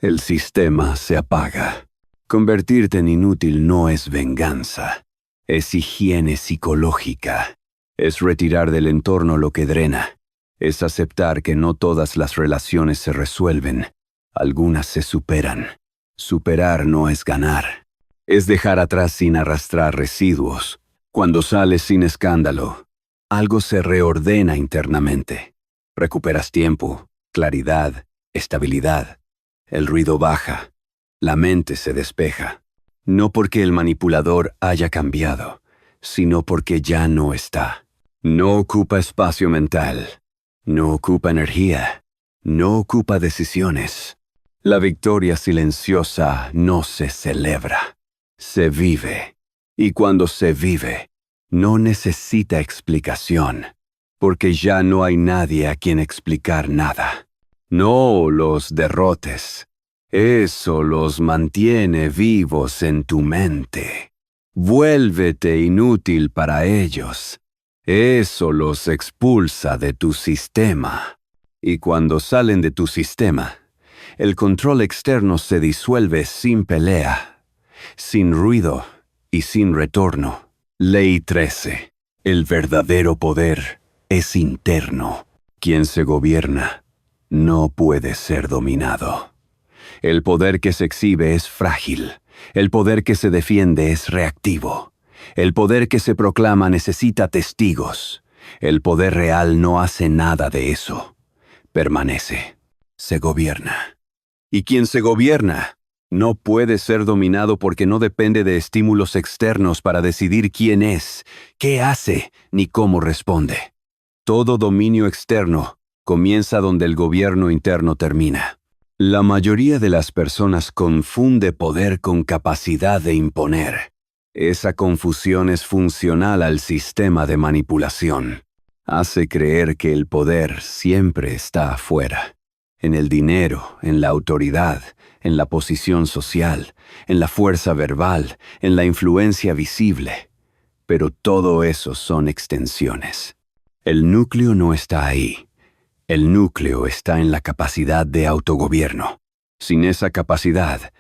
el sistema se apaga. Convertirte en inútil no es venganza. Es higiene psicológica. Es retirar del entorno lo que drena. Es aceptar que no todas las relaciones se resuelven. Algunas se superan. Superar no es ganar. Es dejar atrás sin arrastrar residuos. Cuando sales sin escándalo, algo se reordena internamente. Recuperas tiempo, claridad, estabilidad. El ruido baja. La mente se despeja. No porque el manipulador haya cambiado, sino porque ya no está. No ocupa espacio mental. No ocupa energía. No ocupa decisiones. La victoria silenciosa no se celebra. Se vive. Y cuando se vive, no necesita explicación, porque ya no hay nadie a quien explicar nada. No los derrotes. Eso los mantiene vivos en tu mente. Vuélvete inútil para ellos. Eso los expulsa de tu sistema. Y cuando salen de tu sistema, el control externo se disuelve sin pelea, sin ruido y sin retorno. Ley 13. El verdadero poder es interno. Quien se gobierna no puede ser dominado. El poder que se exhibe es frágil. El poder que se defiende es reactivo. El poder que se proclama necesita testigos. El poder real no hace nada de eso. Permanece. Se gobierna. Y quien se gobierna no puede ser dominado porque no depende de estímulos externos para decidir quién es, qué hace, ni cómo responde. Todo dominio externo comienza donde el gobierno interno termina. La mayoría de las personas confunde poder con capacidad de imponer. Esa confusión es funcional al sistema de manipulación. Hace creer que el poder siempre está afuera. En el dinero, en la autoridad, en la posición social, en la fuerza verbal, en la influencia visible. Pero todo eso son extensiones. El núcleo no está ahí. El núcleo está en la capacidad de autogobierno. Sin esa capacidad,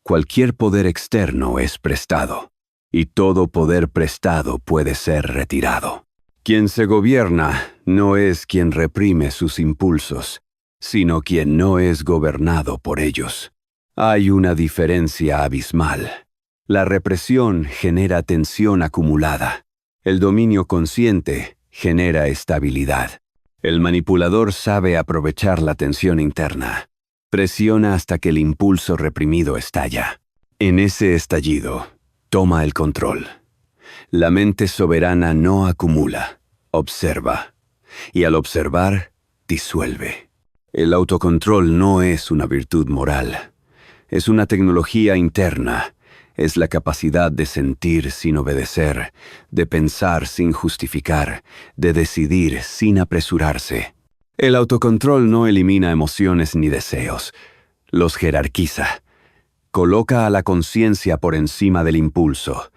cualquier poder externo es prestado. Y todo poder prestado puede ser retirado. Quien se gobierna no es quien reprime sus impulsos, sino quien no es gobernado por ellos. Hay una diferencia abismal. La represión genera tensión acumulada. El dominio consciente genera estabilidad. El manipulador sabe aprovechar la tensión interna. Presiona hasta que el impulso reprimido estalla. En ese estallido, toma el control. La mente soberana no acumula, observa. Y al observar, disuelve. El autocontrol no es una virtud moral. Es una tecnología interna. Es la capacidad de sentir sin obedecer, de pensar sin justificar, de decidir sin apresurarse. El autocontrol no elimina emociones ni deseos. Los jerarquiza. Coloca a la conciencia por encima del impulso.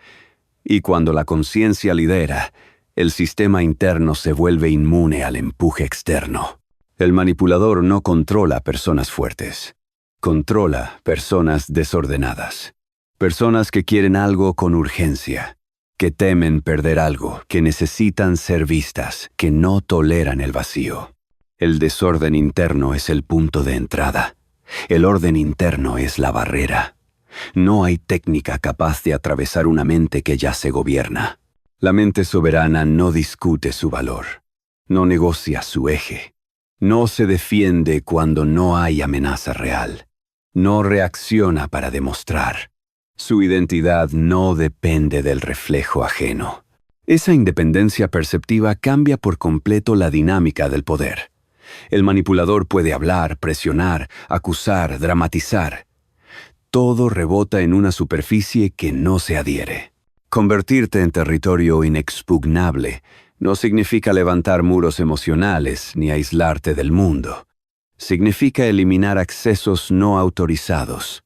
Y cuando la conciencia lidera, el sistema interno se vuelve inmune al empuje externo. El manipulador no controla personas fuertes. Controla personas desordenadas. Personas que quieren algo con urgencia. que temen perder algo, que necesitan ser vistas, que no toleran el vacío. El desorden interno es el punto de entrada. El orden interno es la barrera. No hay técnica capaz de atravesar una mente que ya se gobierna. La mente soberana no discute su valor, no negocia su eje, no se defiende cuando no hay amenaza real, no reacciona para demostrar. Su identidad no depende del reflejo ajeno. Esa independencia perceptiva cambia por completo la dinámica del poder. El manipulador puede hablar, presionar, acusar, dramatizar. Todo rebota en una superficie que no se adhiere. Convertirte en territorio inexpugnable no significa levantar muros emocionales ni aislarte del mundo. Significa eliminar accesos no autorizados.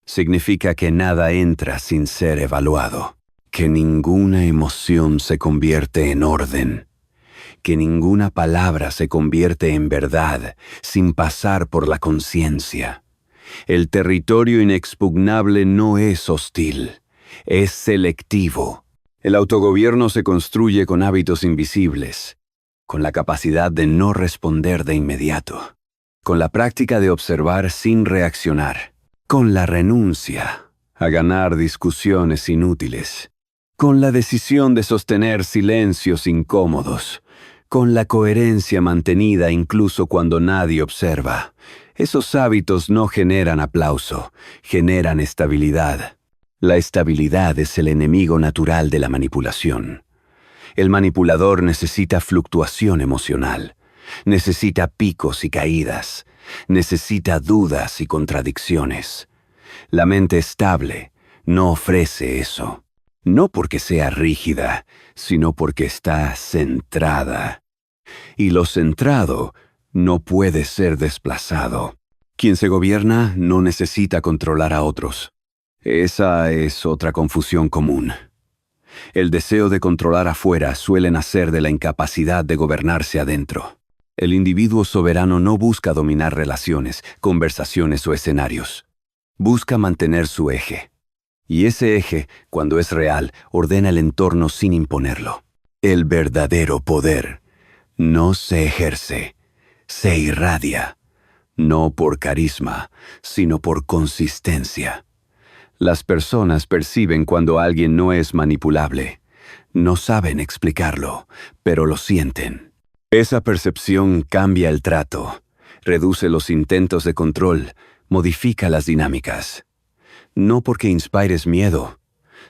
Significa que nada entra sin ser evaluado. Que ninguna emoción se convierte en orden. Que ninguna palabra se convierte en verdad sin pasar por la conciencia. El territorio inexpugnable no es hostil, es selectivo. El autogobierno se construye con hábitos invisibles, con la capacidad de no responder de inmediato, con la práctica de observar sin reaccionar, con la renuncia a ganar discusiones inútiles, con la decisión de sostener silencios incómodos, con la coherencia mantenida incluso cuando nadie observa. Esos hábitos no generan aplauso, generan estabilidad. La estabilidad es el enemigo natural de la manipulación. El manipulador necesita fluctuación emocional, necesita picos y caídas, necesita dudas y contradicciones. La mente estable no ofrece eso, no porque sea rígida, sino porque está centrada. Y lo centrado no puede ser desplazado. Quien se gobierna no necesita controlar a otros. Esa es otra confusión común. El deseo de controlar afuera suele nacer de la incapacidad de gobernarse adentro. El individuo soberano no busca dominar relaciones, conversaciones o escenarios. Busca mantener su eje. Y ese eje, cuando es real, ordena el entorno sin imponerlo. El verdadero poder no se ejerce, se irradia, no por carisma, sino por consistencia. Las personas perciben cuando alguien no es manipulable. No saben explicarlo, pero lo sienten. Esa percepción cambia el trato, reduce los intentos de control, modifica las dinámicas. No porque inspires miedo,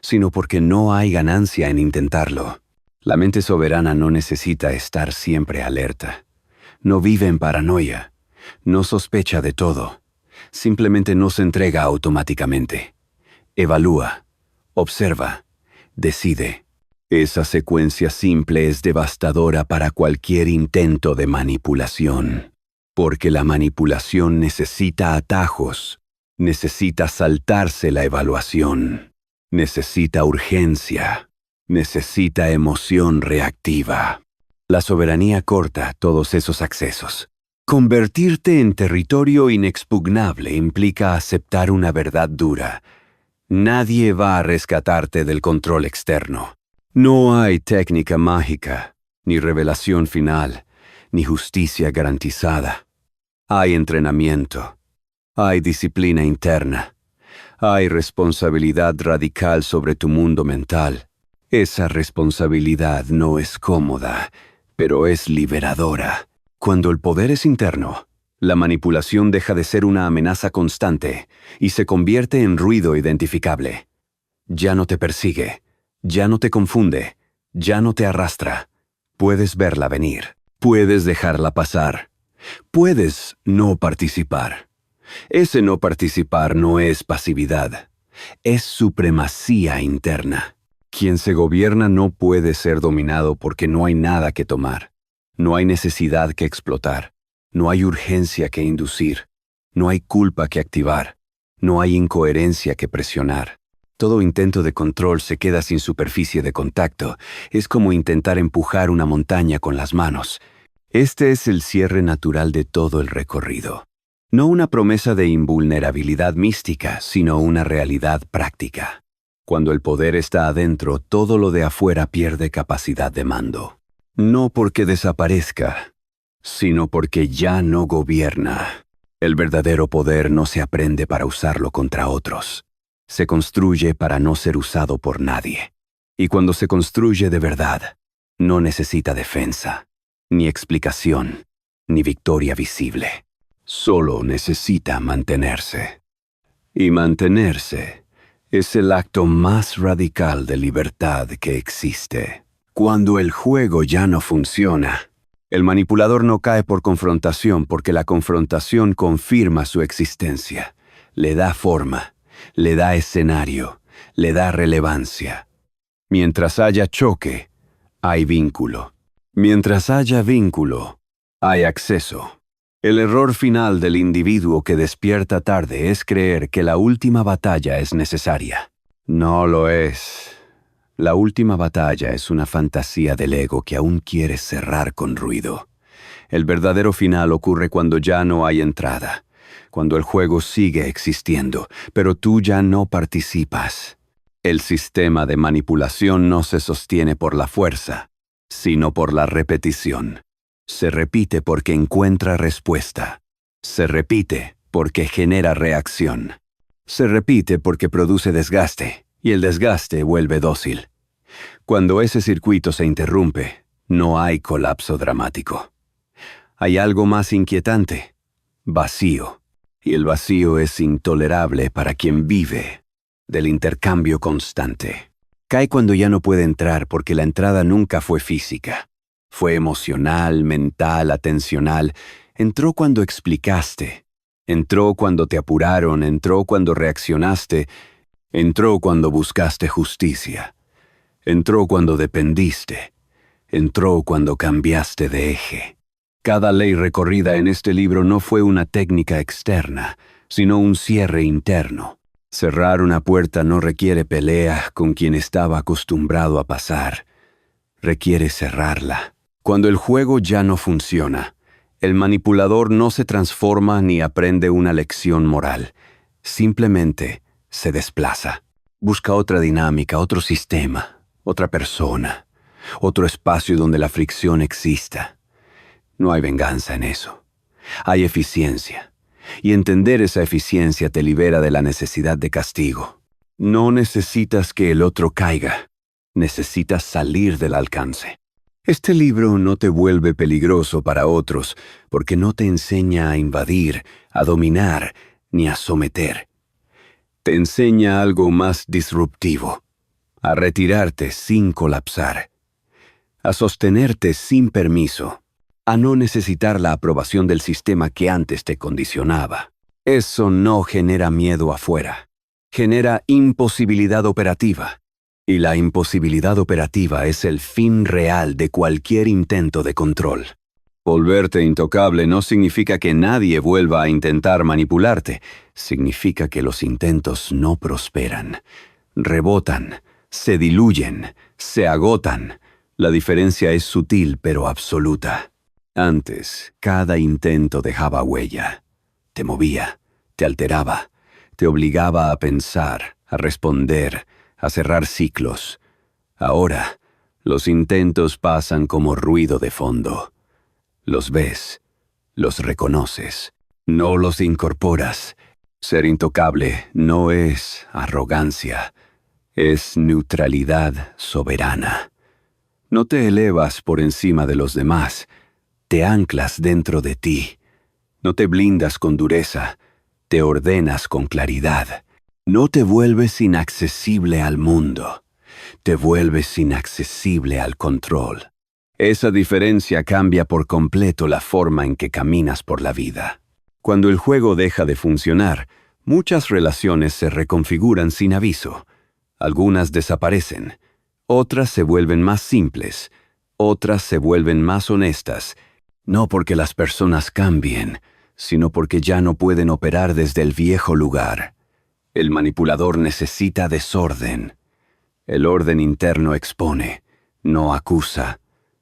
sino porque no hay ganancia en intentarlo. La mente soberana no necesita estar siempre alerta. No vive en paranoia. No sospecha de todo. Simplemente no se entrega automáticamente. Evalúa, observa, decide. Esa secuencia simple es devastadora para cualquier intento de manipulación. Porque la manipulación necesita atajos, necesita saltarse la evaluación, necesita urgencia, necesita emoción reactiva. La soberanía corta todos esos accesos. Convertirte en territorio inexpugnable implica aceptar una verdad dura. Nadie va a rescatarte del control externo. No hay técnica mágica, ni revelación final, ni justicia garantizada. Hay entrenamiento, hay disciplina interna, hay responsabilidad radical sobre tu mundo mental. Esa responsabilidad no es cómoda, pero es liberadora. Cuando el poder es interno, la manipulación deja de ser una amenaza constante y se convierte en ruido identificable. Ya no te persigue, ya no te confunde, ya no te arrastra. Puedes verla venir, puedes dejarla pasar, puedes no participar. Ese no participar no es pasividad, es supremacía interna. Quien se gobierna no puede ser dominado porque no hay nada que tomar, no hay necesidad que explotar, no hay urgencia que inducir, no hay culpa que activar, no hay incoherencia que presionar. Todo intento de control se queda sin superficie de contacto. Es como intentar empujar una montaña con las manos. Este es el cierre natural de todo el recorrido. No una promesa de invulnerabilidad mística, sino una realidad práctica. Cuando el poder está adentro, todo lo de afuera pierde capacidad de mando. No porque desaparezca, sino porque ya no gobierna. El verdadero poder no se aprende para usarlo contra otros. Se construye para no ser usado por nadie. Y cuando se construye de verdad, no necesita defensa, ni explicación, ni victoria visible. Solo necesita mantenerse. Y mantenerse es el acto más radical de libertad que existe. Cuando el juego ya no funciona, el manipulador no cae por confrontación porque la confrontación confirma su existencia, le da forma, le da escenario, le da relevancia. Mientras haya choque, hay vínculo. Mientras haya vínculo, hay acceso. El error final del individuo que despierta tarde es creer que la última batalla es necesaria. No lo es. La última batalla es una fantasía del ego que aún quiere cerrar con ruido. El verdadero final ocurre cuando ya no hay entrada, cuando el juego sigue existiendo, pero tú ya no participas. El sistema de manipulación no se sostiene por la fuerza, sino por la repetición. Se repite porque encuentra respuesta. Se repite porque genera reacción. Se repite porque produce desgaste, y el desgaste vuelve dócil. Cuando ese circuito se interrumpe, no hay colapso dramático. Hay algo más inquietante: vacío. Y el vacío es intolerable para quien vive del intercambio constante. Cae cuando ya no puede entrar porque la entrada nunca fue física. Fue emocional, mental, atencional. Entró cuando explicaste. Entró cuando te apuraron, entró cuando reaccionaste. Entró cuando buscaste justicia. Entró cuando dependiste. Entró cuando cambiaste de eje. Cada ley recorrida en este libro no fue una técnica externa, sino un cierre interno. Cerrar una puerta no requiere pelea con quien estaba acostumbrado a pasar. Requiere cerrarla. Cuando el juego ya no funciona, el manipulador no se transforma ni aprende una lección moral. Simplemente se desplaza. Busca otra dinámica, otro sistema, otra persona, otro espacio donde la fricción exista. No hay venganza en eso. Hay eficiencia. Y entender esa eficiencia te libera de la necesidad de castigo. No necesitas que el otro caiga. Necesitas salir del alcance. Este libro no te vuelve peligroso para otros porque no te enseña a invadir, a dominar, ni a someter. Te enseña algo más disruptivo: a retirarte sin colapsar, a sostenerte sin permiso, a no necesitar la aprobación del sistema que antes te condicionaba. Eso no genera miedo afuera, genera imposibilidad operativa. Y la imposibilidad operativa es el fin real de cualquier intento de control. Volverte intocable no significa que nadie vuelva a intentar manipularte. Significa que los intentos no prosperan. Rebotan, se diluyen, se agotan. La diferencia es sutil pero absoluta. Antes, cada intento dejaba huella. Te movía, te alteraba, te obligaba a pensar, a responder, a cerrar ciclos. Ahora, los intentos pasan como ruido de fondo. Los ves, los reconoces, no los incorporas. Ser intocable no es arrogancia, es neutralidad soberana. No te elevas por encima de los demás, te anclas dentro de ti. No te blindas con dureza, te ordenas con claridad. No te vuelves inaccesible al mundo, te vuelves inaccesible al control. Esa diferencia cambia por completo la forma en que caminas por la vida. Cuando el juego deja de funcionar, muchas relaciones se reconfiguran sin aviso. Algunas desaparecen, otras se vuelven más simples, otras se vuelven más honestas, no porque las personas cambien, sino porque ya no pueden operar desde el viejo lugar. El manipulador necesita desorden. El orden interno expone, no acusa,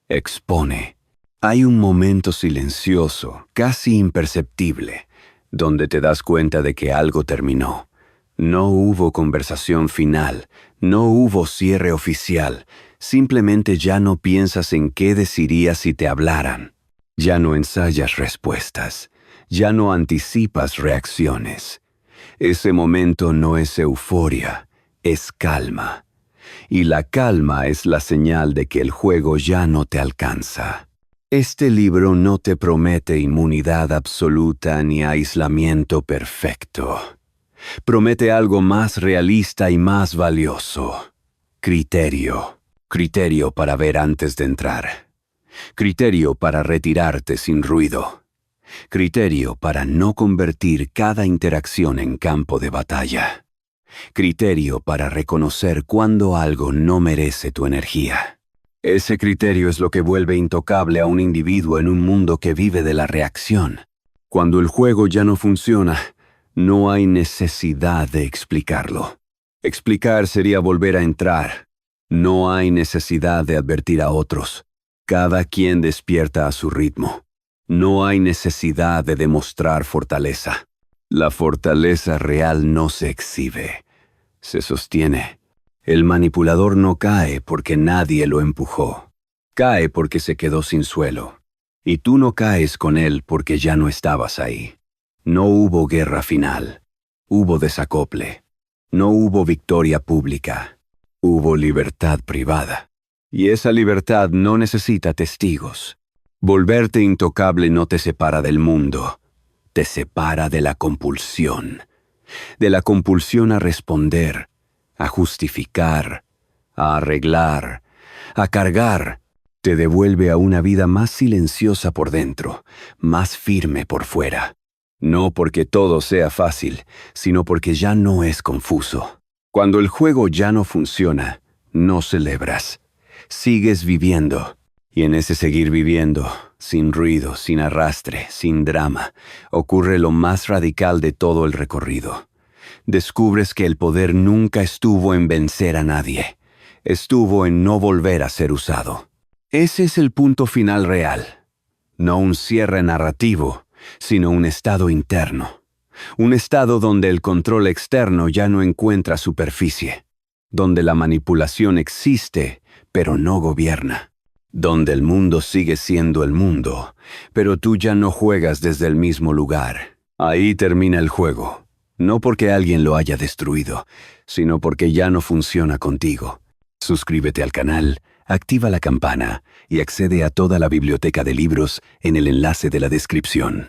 expone. Hay un momento silencioso, casi imperceptible, donde te das cuenta de que algo terminó, No hubo conversación final, no hubo cierre oficial, simplemente ya no piensas en qué decirías si te hablaran. Ya no ensayas respuestas, ya no anticipas reacciones. Ese momento no es euforia, es calma. Y la calma es la señal de que el juego ya no te alcanza. Este libro no te promete inmunidad absoluta ni aislamiento perfecto. Promete algo más realista y más valioso. Criterio. Criterio para ver antes de entrar. Criterio para retirarte sin ruido. Criterio para no convertir cada interacción en campo de batalla. Criterio para reconocer cuando algo no merece tu energía. Ese criterio es lo que vuelve intocable a un individuo en un mundo que vive de la reacción. Cuando el juego ya no funciona, no hay necesidad de explicarlo. Explicar sería volver a entrar. No hay necesidad de advertir a otros. Cada quien despierta a su ritmo. No hay necesidad de demostrar fortaleza. La fortaleza real no se exhibe, se sostiene. El manipulador no cae porque nadie lo empujó. Cae porque se quedó sin suelo. Y tú no caes con él porque ya no estabas ahí. No hubo guerra final. Hubo desacople. No hubo victoria pública. Hubo libertad privada. Y esa libertad no necesita testigos. Volverte intocable no te separa del mundo. Te separa de la compulsión. De la compulsión a responder, a justificar, a arreglar, a cargar. Te devuelve a una vida más silenciosa por dentro, más firme por fuera. No porque todo sea fácil, sino porque ya no es confuso. Cuando el juego ya no funciona, no celebras. Sigues viviendo. Y en ese seguir viviendo, sin ruido, sin arrastre, sin drama, ocurre lo más radical de todo el recorrido. Descubres que el poder nunca estuvo en vencer a nadie. Estuvo en no volver a ser usado. Ese es el punto final real. No un cierre narrativo, sino un estado interno. Un estado donde el control externo ya no encuentra superficie. Donde la manipulación existe, pero no gobierna. Donde el mundo sigue siendo el mundo, pero tú ya no juegas desde el mismo lugar. Ahí termina el juego. No porque alguien lo haya destruido, sino porque ya no funciona contigo. Suscríbete al canal, activa la campana y accede a toda la biblioteca de libros en el enlace de la descripción.